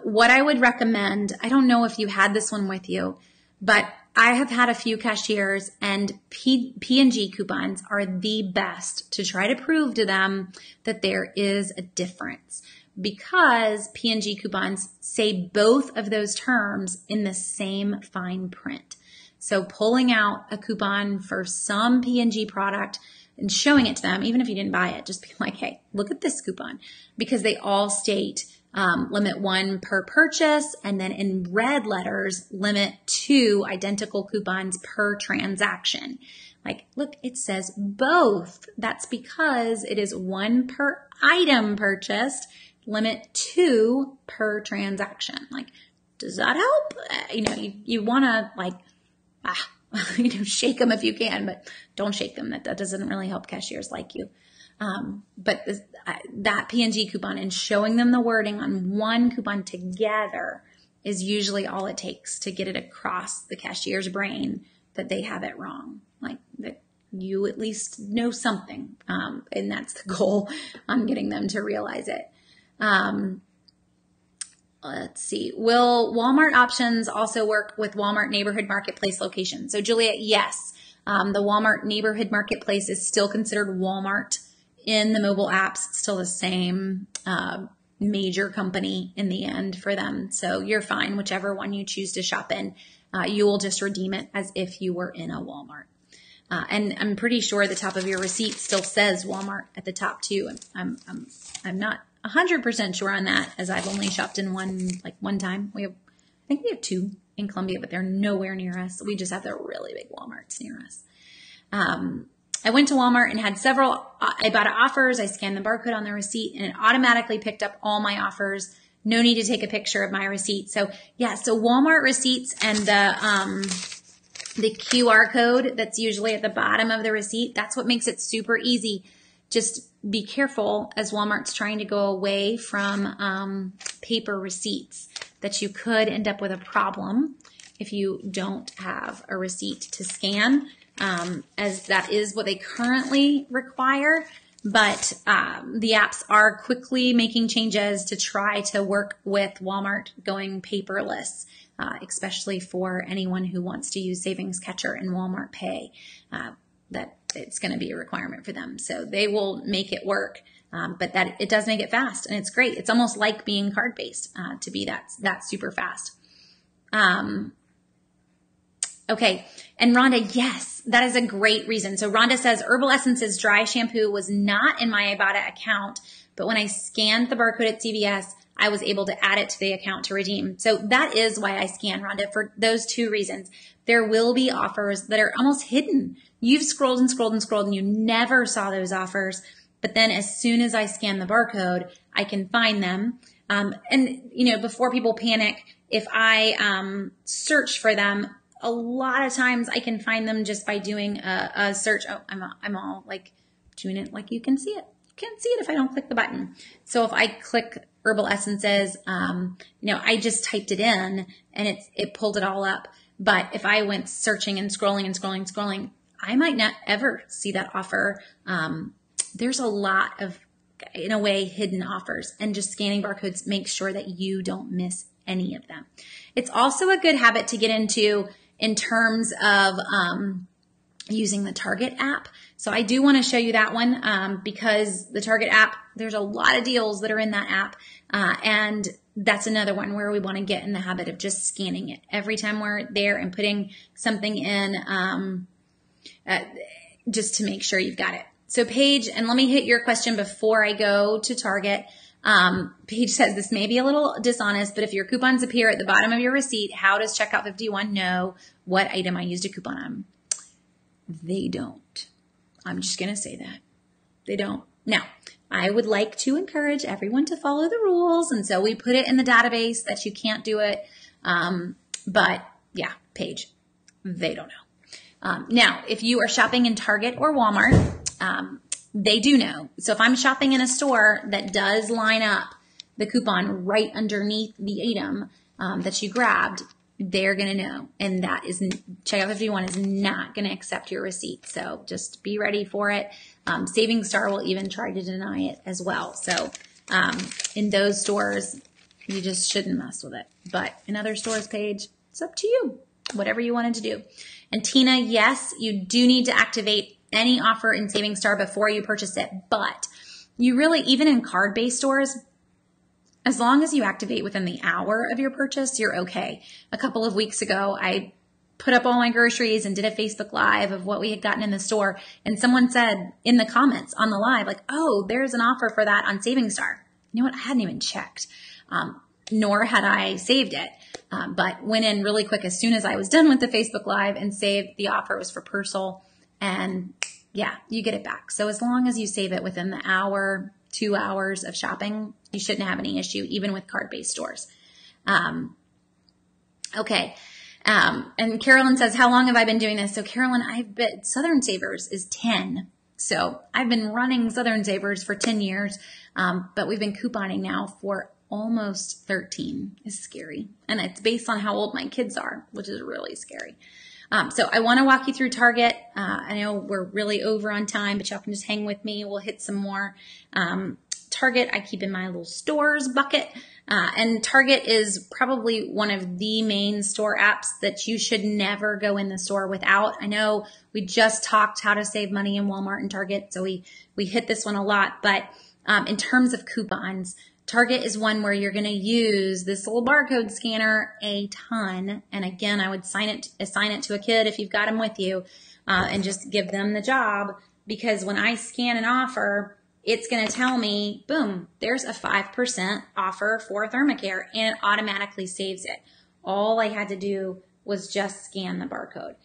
what I would recommend, I don't know if you had this one with you, But I have had a few cashiers, and P&G coupons are the best to try to prove to them that there is a difference, because P&G coupons say both of those terms in the same fine print. So pulling out a coupon for some P&G product and showing it to them, even if you didn't buy it, just being like, hey, look at this coupon, because they all state limit 1 per purchase, and then in red letters, limit 2 identical coupons per transaction. Like, look, it says both. That's because it is 1 per item purchased, limit 2 per transaction. Like, does that help? You want to like, shake them if you can, but don't shake them. That doesn't really help cashiers like you. But that P&G coupon and showing them the wording on one coupon together is usually all it takes to get it across the cashier's brain that they have it wrong. Like, that you at least know something. And that's the goal on getting them to realize it. Let's see. Will Walmart options also work with Walmart Neighborhood Marketplace locations? So Juliet, yes. The Walmart Neighborhood Marketplace is still considered Walmart in the mobile apps. It's still the same major company in the end for them. So you're fine. Whichever one you choose to shop in, you will just redeem it as if you were in a Walmart. And I'm pretty sure the top of your receipt still says Walmart at the top too. I'm not 100% sure on that, as I've only shopped in one time. I think we have 2 in Columbia, but they're nowhere near us. We just have the really big Walmarts near us. I went to Walmart and had several Ibotta offers. I scanned the barcode on the receipt and it automatically picked up all my offers. No need to take a picture of my receipt. So yeah, so Walmart receipts and the QR code that's usually at the bottom of the receipt, that's what makes it super easy. Just be careful, as Walmart's trying to go away from paper receipts, that you could end up with a problem if you don't have a receipt to scan, as that is what they currently require. But the apps are quickly making changes to try to work with Walmart going paperless, especially for anyone who wants to use Savings Catcher and Walmart Pay. That it's going to be a requirement for them. So they will make it work, but that it does make it fast, and it's great. It's almost like being card-based to be that super fast. Okay. And Rhonda, yes, that is a great reason. So Rhonda says, Herbal Essences dry shampoo was not in my Ibotta account, but when I scanned the barcode at CVS, I was able to add it to the account to redeem. So that is why I scan, Rhonda, for those 2 reasons. There will be offers that are almost hidden. You've scrolled and scrolled and scrolled and you never saw those offers. But then as soon as I scan the barcode, I can find them. And before people panic, if I search for them, a lot of times I can find them just by doing a search. Oh, I'm all like doing it like you can see it. You can't see it if I don't click the button. So if I click Herbal Essences, I just typed it in and it pulled it all up. But if I went searching and scrolling, I might not ever see that offer. There's a lot of, in a way, hidden offers, and just scanning barcodes makes sure that you don't miss any of them. It's also a good habit to get into in terms of using the Target app. So I do want to show you that one because the Target app, there's a lot of deals that are in that app. And that's another one where we want to get in the habit of just scanning it every time we're there and putting something in just to make sure you've got it. So Paige, and let me hit your question before I go to Target. Paige says, this may be a little dishonest, but if your coupons appear at the bottom of your receipt, how does Checkout 51 know what item I used a coupon on? They don't. I'm just going to say that. They don't. Now, I would like to encourage everyone to follow the rules, and so we put it in the database that you can't do it. But yeah, Paige, they don't know. Now, if you are shopping in Target or Walmart, they do know. So if I'm shopping in a store that does line up the coupon right underneath the item that you grabbed, they're going to know. And that is, Checkout 51 is not going to accept your receipt. So just be ready for it. SavingStar will even try to deny it as well. So in those stores, you just shouldn't mess with it. But in other stores, Paige, it's up to you. whatever you wanted to do. And Tina, yes, you do need to activate any offer in SavingStar before you purchase it, but you really, even in card-based stores, as long as you activate within the hour of your purchase, you're okay. A couple of weeks ago, I put up all my groceries and did a Facebook Live of what we had gotten in the store. And someone said in the comments on the live, like, oh, there's an offer for that on SavingStar. You know what? I hadn't even checked, nor had I saved it, but went in really quick as soon as I was done with the Facebook Live and saved the offer. It was for Purcell. And yeah, you get it back. So as long as you save it within the hour, 2 hours of shopping, you shouldn't have any issue, even with card-based stores. Okay. And Carolyn says, how long have I been doing this? So Carolyn, Southern Savers is 10. So I've been running Southern Savers for 10 years, but we've been couponing now for almost 13. It's scary. And it's based on how old my kids are, which is really scary. So I want to walk you through Target. I know we're really over on time, but y'all can just hang with me. We'll hit some more. Target, I keep in my little stores bucket. And Target is probably one of the main store apps that you should never go in the store without. I know we just talked how to save money in Walmart and Target, so we hit this one a lot. But in terms of coupons, Target is one where you're going to use this little barcode scanner a ton. And again, I would assign it to a kid if you've got them with you, and just give them the job, because when I scan an offer, it's going to tell me, boom, there's a 5% offer for Thermacare, and it automatically saves it. All I had to do was just scan the barcode.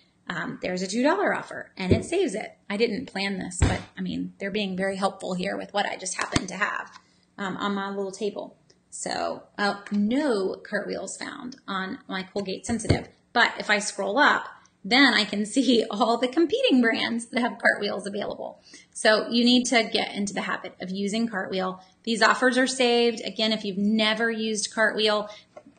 There's a $2 offer, and it saves it. I didn't plan this, but I mean, they're being very helpful here with what I just happened to have on my little table. So no cartwheels found on my Colgate Sensitive. But if I scroll up, then I can see all the competing brands that have cartwheels available. So you need to get into the habit of using Cartwheel. These offers are saved. Again, if you've never used Cartwheel,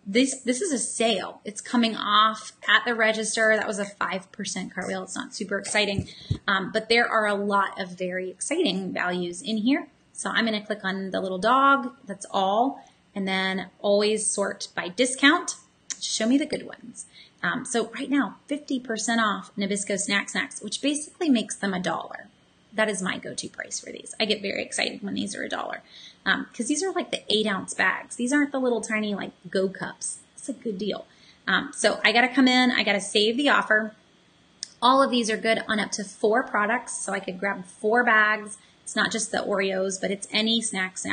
this is a sale. It's coming off at the register. That was a 5% Cartwheel. It's not super exciting, but there are a lot of very exciting values in here. So I'm going to click on the little dog. That's all. And then always sort by discount. Show me the good ones. So right now, 50% off Nabisco Snacks, which basically makes them $1. That is my go-to price for these. I get very excited when these are $1, because these are like the 8-ounce bags. These aren't the little tiny like Go cups. It's a good deal. So I got to come in. I got to save the offer. All of these are good on up to 4 products. So I could grab 4 bags. It's not just the Oreos, but it's any snacks.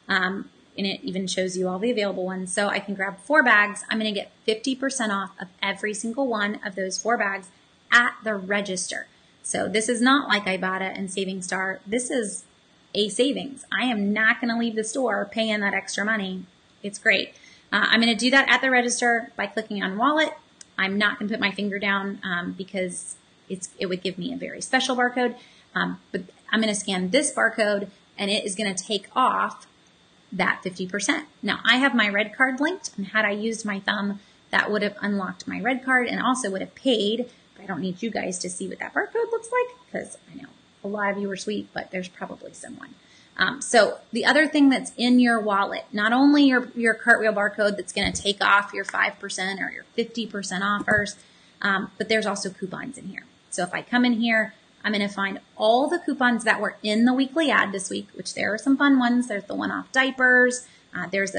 And it even shows you all the available ones. So I can grab 4 bags. I'm going to get 50% off of every single one of those 4 bags at the register. So this is not like Ibotta and SavingStar. This is a savings. I am not going to leave the store paying that extra money. It's great. I'm going to do that at the register by clicking on Wallet. I'm not going to put my finger down because it would give me a very special barcode. But I'm going to scan this barcode, and it is going to take off that 50%. Now, I have my red card linked, and had I used my thumb, that would have unlocked my red card and also would have paid. But I don't need you guys to see what that barcode looks like, because I know a lot of you are sweet, but there's probably someone. So the other thing that's in your wallet, not only your Cartwheel barcode that's going to take off your 5% or your 50% offers, but there's also coupons in here. So if I come in here, I'm going to find all the coupons that were in the weekly ad this week, which there are some fun ones. There's the one off diapers. There's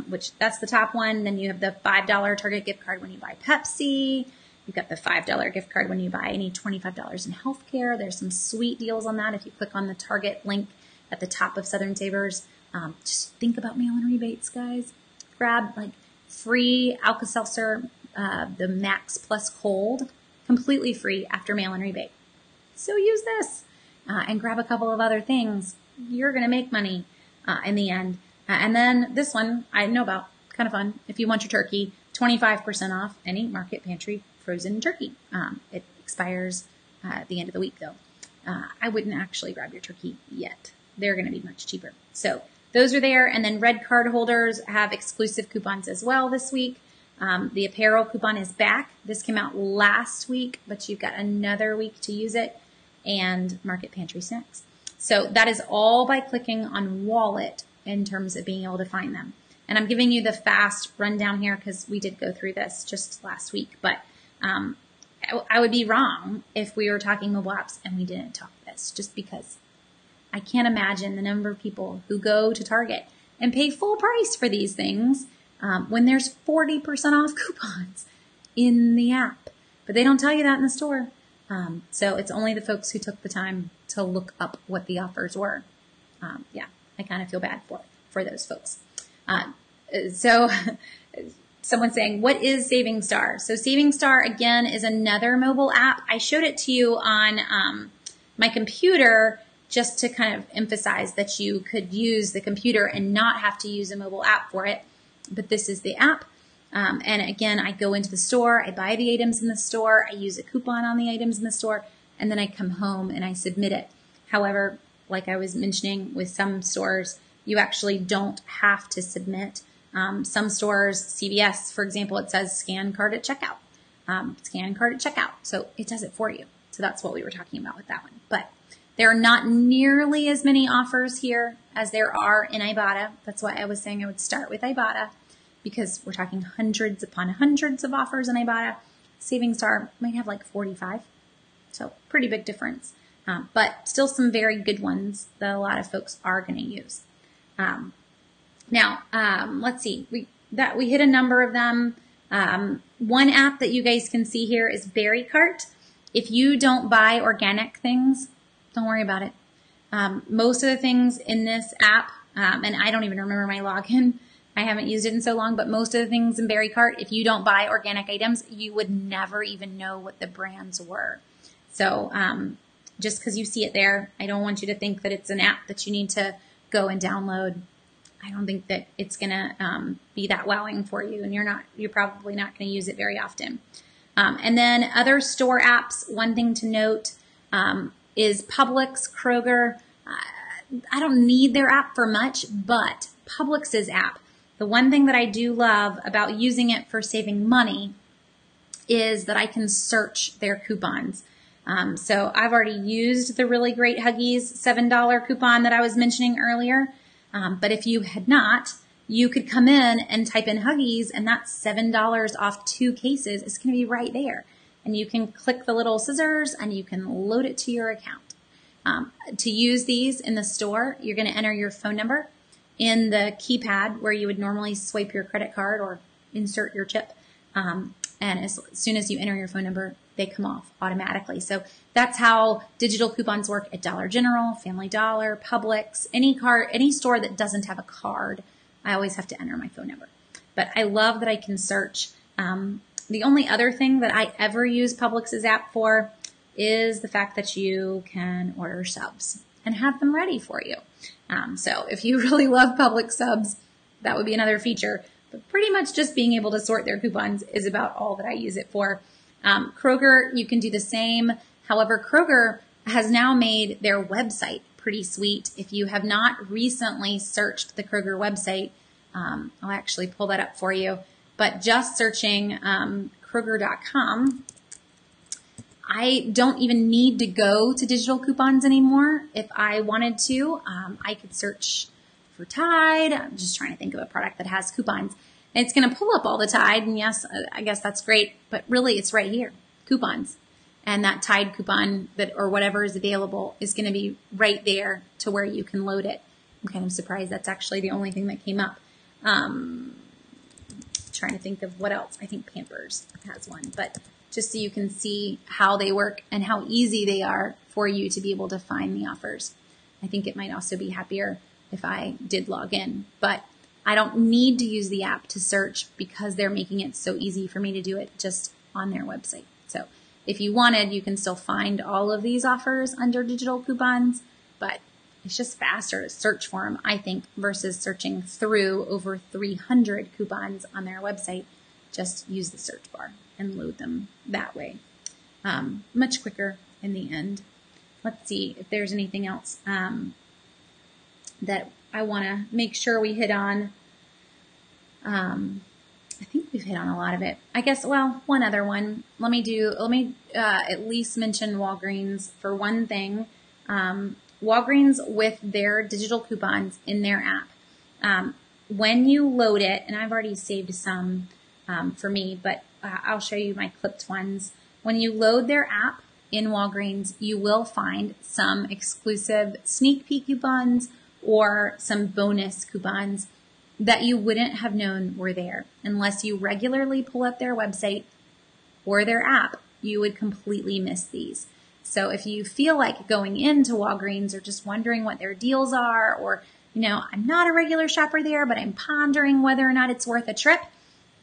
which that's the top one. Then you have the $5 Target gift card when you buy Pepsi. You've got the $5 gift card when you buy any $25 in healthcare. There's some sweet deals on that. If you click on the Target link at the top of Southern Savers, just think about mail-in rebates, guys. Grab like free Alka-Seltzer, the Max Plus Cold, completely free after mail-in rebate. So use this and grab a couple of other things. You're going to make money in the end. And then this one I know about, kind of fun. If you want your turkey, 25% off any Market Pantry frozen turkey. It expires at the end of the week, though. I wouldn't actually grab your turkey yet. They're going to be much cheaper. So those are there. And then red card holders have exclusive coupons as well this week. The apparel coupon is back. This came out last week, but you've got another week to use it. And Market Pantry snacks. So that is all by clicking on Wallet in terms of being able to find them. And I'm giving you the fast rundown here because we did go through this just last week. But I would be wrong if we were talking mobile apps and we didn't talk this, just because I can't imagine the number of people who go to Target and pay full price for these things when there's 40% off coupons in the app. But they don't tell you that in the store. So it's only the folks who took the time to look up what the offers were. Yeah, I kind of feel bad for those folks. So someone's saying, what is SavingStar? So SavingStar, again, is another mobile app. I showed it to you on my computer just to kind of emphasize that you could use the computer and not have to use a mobile app for it. But this is the app. And again, I go into the store, I buy the items in the store, I use a coupon on the items in the store, and then I come home and I submit it. However, like I was mentioning with some stores, you actually don't have to submit. Some stores, CVS, for example, it says scan card at checkout. Scan card at checkout. So it does it for you. So that's what we were talking about with that one. But there are not nearly as many offers here as there are in Ibotta. That's why I was saying I would start with Ibotta, because we're talking hundreds upon hundreds of offers in Ibotta. SavingStar might have like 45. So pretty big difference. But still some very good ones that a lot of folks are going to use. Now, let's see. We hit a number of them. One app that you guys can see here is Berry Cart. If you don't buy organic things, don't worry about it. Most of the things in this app, and I don't even remember my login. I haven't used it in so long, but most of the things in Berry Cart, if you don't buy organic items, you would never even know what the brands were. So just because you see it there, I don't want you to think that it's an app that you need to go and download. I don't think that it's going to be that wowing for you, and you're probably not going to use it very often. And then other store apps, one thing to note is Publix, Kroger. I don't need their app for much, but Publix's app, the one thing that I do love about using it for saving money is that I can search their coupons. So I've already used the really great Huggies $7 coupon that I was mentioning earlier. But if you had not, you could come in and type in Huggies, and that's $7 off 2 cases. It's going to be right there. And you can click the little scissors and you can load it to your account. To use these in the store, you're going to enter your phone number in the keypad where you would normally swipe your credit card or insert your chip. And as soon as you enter your phone number, they come off automatically. So that's how digital coupons work at Dollar General, Family Dollar, Publix, any store that doesn't have a card. I always have to enter my phone number. But I love that I can search. The only other thing that I ever use Publix's app for is the fact that you can order subs and have them ready for you. So if you really love Publix subs, that would be another feature. But pretty much just being able to sort their coupons is about all that I use it for. Kroger, you can do the same. However, Kroger has now made their website pretty sweet. If you have not recently searched the Kroger website, I'll actually pull that up for you. But just searching Kroger.com, I don't even need to go to digital coupons anymore. If I wanted to, I could search for Tide. I'm just trying to think of a product that has coupons. And it's going to pull up all the Tide. And yes, I guess that's great. But really, it's right here, coupons. And that Tide coupon or whatever is available is going to be right there to where you can load it. I'm kind of surprised that's actually the only thing that came up. Trying to think of what else. I think Pampers has one. But just so you can see how they work and how easy they are for you to be able to find the offers. I think it might also be happier if I did log in. But I don't need to use the app to search because they're making it so easy for me to do it just on their website. So if you wanted, you can still find all of these offers under digital coupons, but it's just faster to search for them, I think, versus searching through over 300 coupons on their website. Just use the search bar and load them that way. Much quicker in the end. Let's see if there's anything else that I want to make sure we hit on. I think we've hit on a lot of it. I guess, well, one other one. Let me at least mention Walgreens for one thing. Walgreens with their digital coupons in their app. When you load it, and I've already saved some for me, but I'll show you my clipped ones. When you load their app in Walgreens, you will find some exclusive sneak peek coupons or some bonus coupons that you wouldn't have known were there unless you regularly pull up their website or their app. You would completely miss these. So if you feel like going into Walgreens or just wondering what their deals are, or, I'm not a regular shopper there, but I'm pondering whether or not it's worth a trip,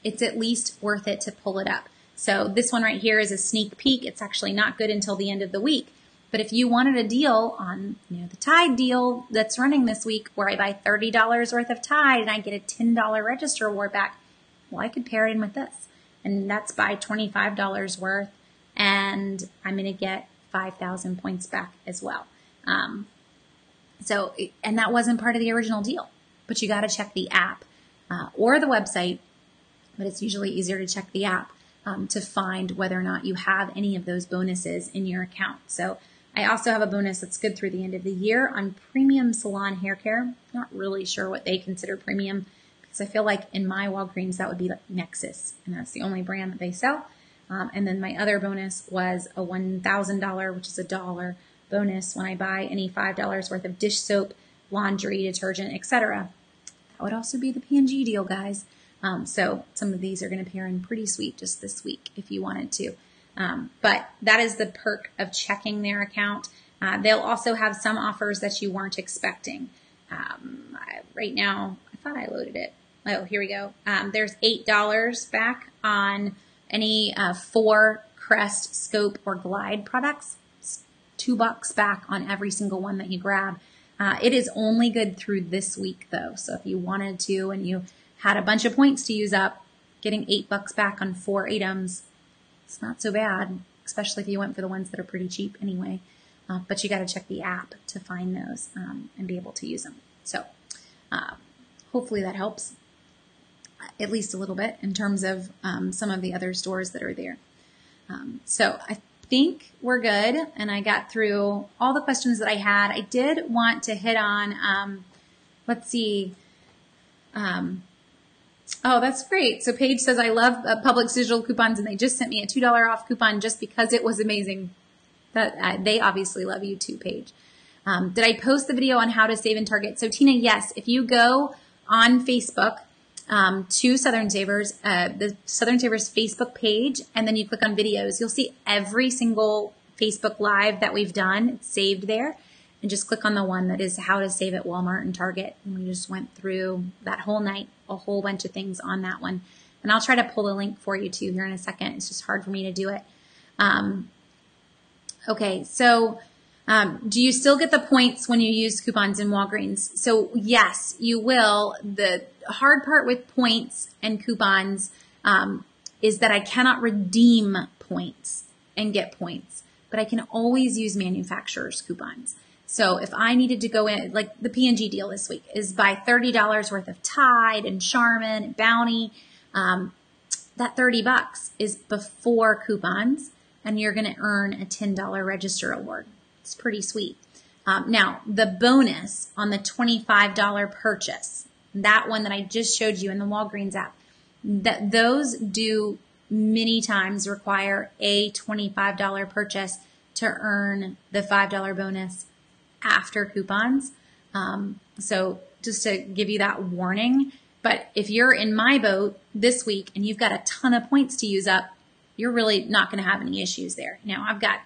it's at least worth it to pull it up. So this one right here is a sneak peek. It's actually not good until the end of the week. But if you wanted a deal on, the Tide deal that's running this week where I buy $30 worth of Tide and I get a $10 register reward back, well, I could pair it in with this. And that's buy $25 worth, and I'm going to get 5,000 points back as well. And that wasn't part of the original deal, but you got to check the app or the website, but it's usually easier to check the app to find whether or not you have any of those bonuses in your account. So I also have a bonus that's good through the end of the year on premium salon hair care. Not really sure what they consider premium, because I feel like in my Walgreens that would be like Nexus, and that's the only brand that they sell. And then my other bonus was a $1,000, which is $1 bonus when I buy any $5 worth of dish soap, laundry, detergent, etc. That would also be the P&G deal, guys. So some of these are going to pair in pretty sweet just this week if you wanted to. But that is the perk of checking their account. They'll also have some offers that you weren't expecting. Right now, I thought I loaded it. Oh, here we go. There's $8 back on any 4 Crest, Scope, or Glide products. It's $2 back on every single one that you grab. It is only good through this week, though. So if you wanted to and you had a bunch of points to use up, getting $8 back on 4 items, it's not so bad, especially if you went for the ones that are pretty cheap anyway. But you got to check the app to find those and be able to use them. So hopefully that helps at least a little bit in terms of some of the other stores that are there. So I think we're good, and I got through all the questions that I had. I did want to hit on, let's see. Oh, that's great. So Paige says, I love Publix digital coupons, and they just sent me a $2 off coupon just because it was amazing. That they obviously love you too, Paige. Did I post the video on how to save in Target? So Tina, yes, if you go on Facebook to Southern Savers, the Southern Savers Facebook page, and then you click on videos, you'll see every single Facebook Live that we've done. It's saved there. And just click on the one that is how to save at Walmart and Target. And we just went through that whole night, a whole bunch of things on that one. And I'll try to pull the link for you too here in a second. It's just hard for me to do it. Okay, so do you still get the points when you use coupons in Walgreens? So yes, you will. The hard part with points and coupons is that I cannot redeem points and get points, but I can always use manufacturer's coupons. So if I needed to go in, like the P&G deal this week is buy $30 worth of Tide and Charmin and Bounty, that $30 is before coupons, and you're going to earn a $10 register award. It's pretty sweet. Now, the bonus on the $25 purchase, that one that I just showed you in the Walgreens app, those do many times require a $25 purchase to earn the $5 bonus after coupons. So just to give you that warning, but if you're in my boat this week and you've got a ton of points to use up, you're really not going to have any issues there. Now I've got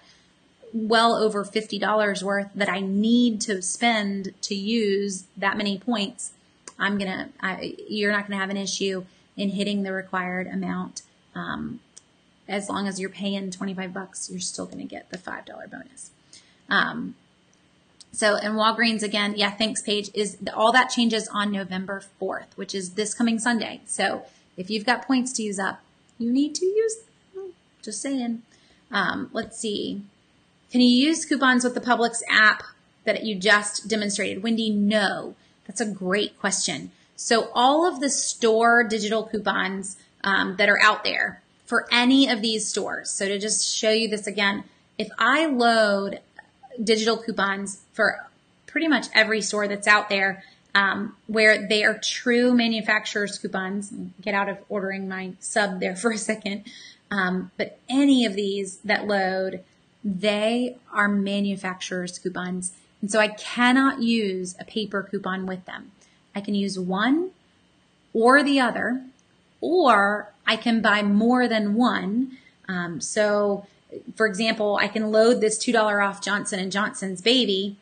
well over $50 worth that I need to spend to use that many points. You're not going to have an issue in hitting the required amount. As long as you're paying $25, you're still going to get the $5 bonus. So in Walgreens, again, yeah, thanks, Paige, all that changes on November 4th, which is this coming Sunday. So if you've got points to use up, you need to use them. Just saying. Let's see. Can you use coupons with the Publix app that you just demonstrated? Wendy, no. That's a great question. So all of the store digital coupons that are out there for any of these stores. So to just show you this again, if I load digital coupons for pretty much every store that's out there, where they are true manufacturer's coupons. Get out of ordering my sub there for a second. But any of these that load, they are manufacturer's coupons. And so I cannot use a paper coupon with them. I can use one or the other, or I can buy more than one. So for example, I can load this $2 off Johnson & Johnson's baby.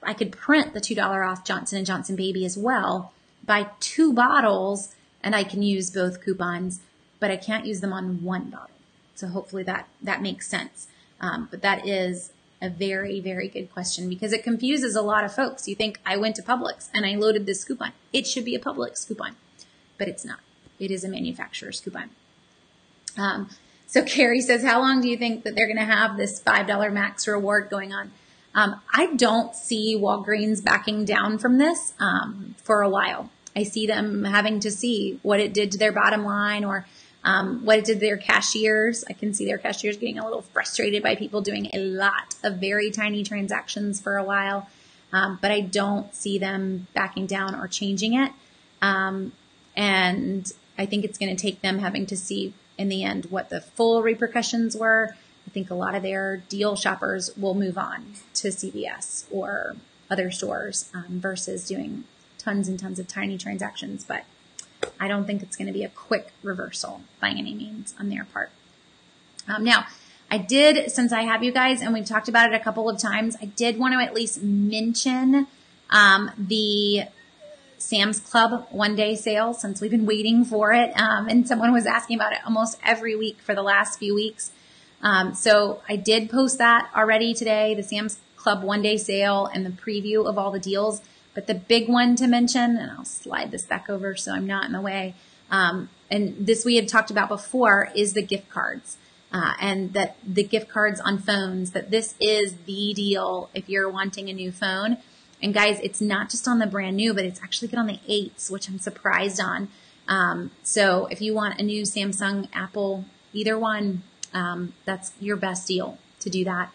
I could print the $2 off Johnson & Johnson baby as well, buy 2 bottles, and I can use both coupons, but I can't use them on one bottle. So hopefully that makes sense. But that is a very, very good question because it confuses a lot of folks. You think I went to Publix and I loaded this coupon. It should be a Publix coupon, but it's not. It is a manufacturer's coupon. So Carrie says, how long do you think that they're going to have this $5 max reward going on? I don't see Walgreens backing down from this for a while. I see them having to see what it did to their bottom line or what it did to their cashiers. I can see their cashiers getting a little frustrated by people doing a lot of very tiny transactions for a while. But I don't see them backing down or changing it. And I think it's going to take them having to see in the end what the full repercussions were. I think a lot of their deal shoppers will move on to CVS or other stores versus doing tons and tons of tiny transactions. But I don't think it's going to be a quick reversal by any means on their part. Now, I did, since I have you guys and we've talked about it a couple of times, I did want to at least mention the Sam's Club one-day sale since we've been waiting for it. And someone was asking about it almost every week for the last few weeks. So I did post that already today, the Sam's Club one-day sale and the preview of all the deals. But the big one to mention, and I'll slide this back over so I'm not in the way, and this we had talked about before, is the gift cards. And that the gift cards on phones, that this is the deal if you're wanting a new phone. And guys, it's not just on the brand new, but it's actually good on the 8s, which I'm surprised on. So if you want a new Samsung, Apple, either one, that's your best deal to do that.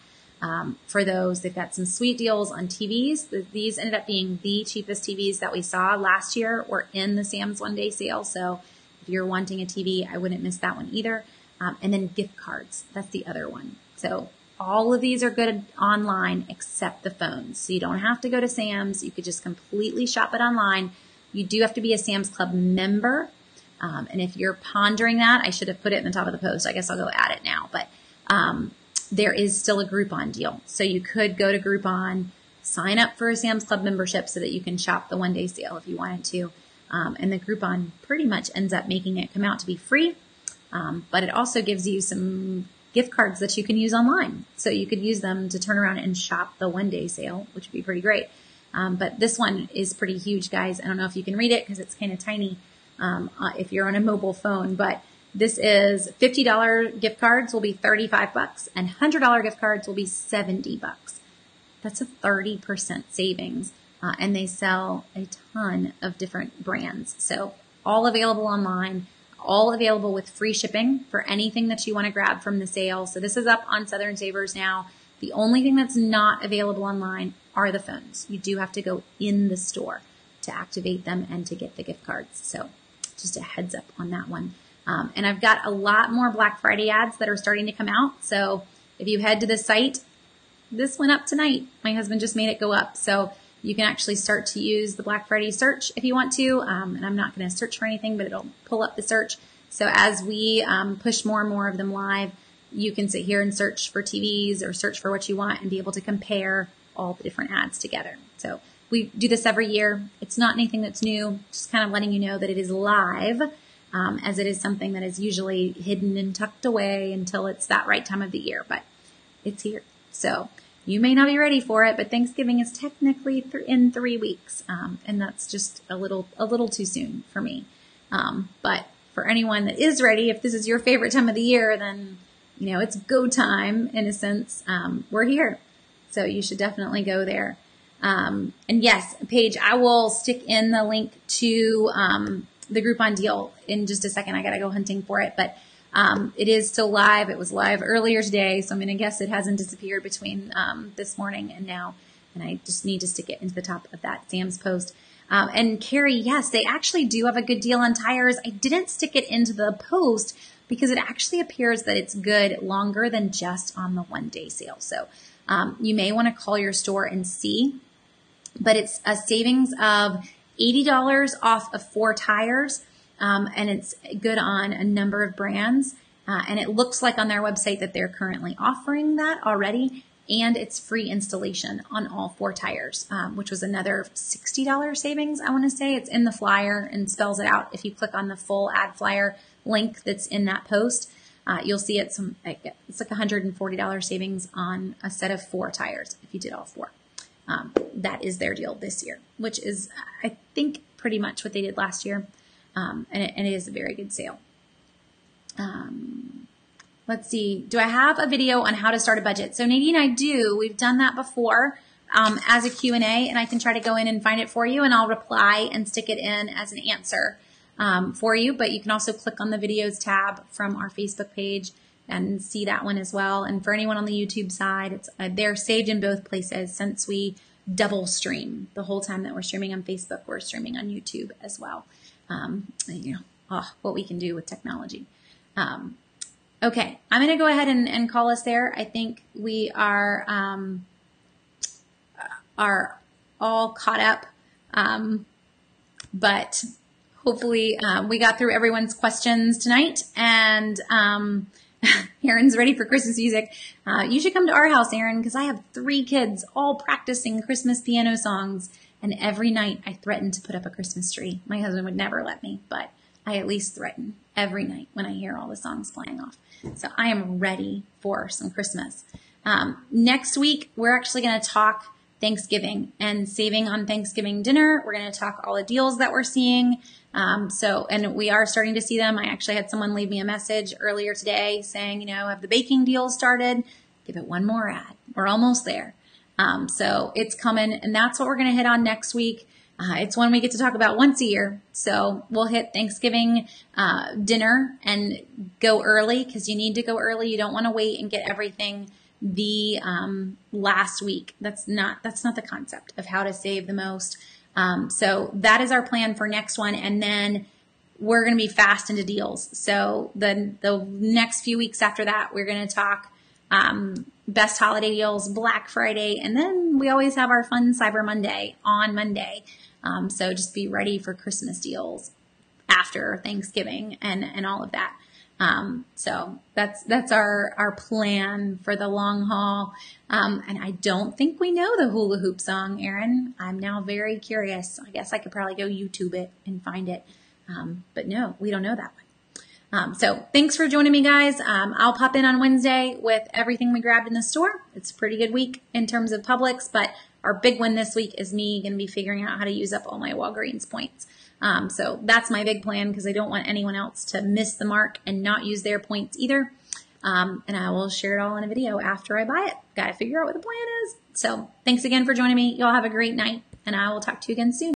For those, they've got some sweet deals on TVs. These ended up being the cheapest TVs that we saw last year were in the Sam's one-day sale. So if you're wanting a TV, I wouldn't miss that one either. And then gift cards, that's the other one. So all of these are good online except the phones. So you don't have to go to Sam's. You could just completely shop it online. You do have to be a Sam's Club member. And if you're pondering that, I should have put it in the top of the post. I guess I'll go add it now. But there is still a Groupon deal. So you could go to Groupon, sign up for a Sam's Club membership so that you can shop the one-day sale if you wanted to. And the Groupon pretty much ends up making it come out to be free. But it also gives you some gift cards that you can use online. So you could use them to turn around and shop the one-day sale, which would be pretty great. But this one is pretty huge, guys. I don't know if you can read it because it's kind of tiny if you're on a mobile phone. But this is $50 gift cards will be $35 and $100 gift cards will be $70. That's a 30% savings. And they sell a ton of different brands. So all available online. All available with free shipping for anything that you want to grab from the sale. So this is up on Southern Savers now. The only thing that's not available online are the phones. You do have to go in the store to activate them and to get the gift cards. So just a heads up on that one. And I've got a lot more Black Friday ads that are starting to come out. So if you head to the site, this went up tonight. My husband just made it go up. So you can actually start to use the Black Friday search if you want to. And I'm not going to search for anything, but it'll pull up the search. So as we push more and more of them live, you can sit here and search for TVs or search for what you want and be able to compare all the different ads together. So we do this every year. It's not anything that's new, just kind of letting you know that it is live, as it is something that is usually hidden and tucked away until it's that right time of the year. But it's here. So you may not be ready for it, but Thanksgiving is technically in 3 weeks, and that's just a little too soon for me. But for anyone that is ready, if this is your favorite time of the year, then it's go time in a sense. We're here, so you should definitely go there. And yes, Paige, I will stick in the link to the Groupon deal in just a second. I gotta go hunting for it, but it is still live. It was live earlier today, so I'm going to guess it hasn't disappeared between this morning and now, and I just need to stick it into the top of that Sam's post. And Carrie, yes, they actually do have a good deal on tires. I didn't stick it into the post because it actually appears that it's good longer than just on the 1-day sale. So you may want to call your store and see, but it's a savings of $80 off of 4 tires. And it's good on a number of brands. And it looks like on their website that they're currently offering that already. And it's free installation on all 4 tires, which was another $60 savings, I want to say. It's in the flyer and spells it out. If you click on the full ad flyer link that's in that post, you'll see it's like $140 savings on a set of 4 tires if you did all 4. That is their deal this year, which is, I think, pretty much what they did last year. And it is a very good sale. Let's see. Do I have a video on how to start a budget? So Nadine, I do. We've done that before as a Q&A, and I can try to go in and find it for you, and I'll reply and stick it in as an answer for you. But you can also click on the videos tab from our Facebook page and see that one as well. And for anyone on the YouTube side, it's they're saved in both places since we double stream. The whole time that we're streaming on Facebook, we're streaming on YouTube as well. What we can do with technology. Okay, I'm going to go ahead and call us there. I think we are all caught up, but hopefully we got through everyone's questions tonight. And Aaron's ready for Christmas music. You should come to our house, Aaron, because I have 3 kids all practicing Christmas piano songs. And every night I threaten to put up a Christmas tree. My husband would never let me, but I at least threaten every night when I hear all the songs playing off. So I am ready for some Christmas. Next week, we're actually going to talk Thanksgiving and saving on Thanksgiving dinner. We're going to talk all the deals that we're seeing. And we are starting to see them. I actually had someone leave me a message earlier today saying, have the baking deals started? Give it one more ad. We're almost there. So it's coming, and that's what we're going to hit on next week. It's one we get to talk about once a year. So we'll hit Thanksgiving dinner and go early, because you need to go early. You don't want to wait and get everything the last week. That's not the concept of how to save the most. So that is our plan for next one. And then we're going to be fast into deals. So the next few weeks after that, we're going to talk best holiday deals, Black Friday, and then we always have our fun Cyber Monday on Monday. So just be ready for Christmas deals after Thanksgiving and all of that. So that's our plan for the long haul. And I don't think we know the hula hoop song, Aaron. I'm now very curious. I guess I could probably go YouTube it and find it. But no, we don't know that one. So thanks for joining me, guys. I'll pop in on Wednesday with everything we grabbed in the store. It's a pretty good week in terms of Publix, but our big one this week is me going to be figuring out how to use up all my Walgreens points. So that's my big plan, because I don't want anyone else to miss the mark and not use their points either. And I will share it all in a video after I buy it. Got to figure out what the plan is. So thanks again for joining me. Y'all have a great night, and I will talk to you again soon.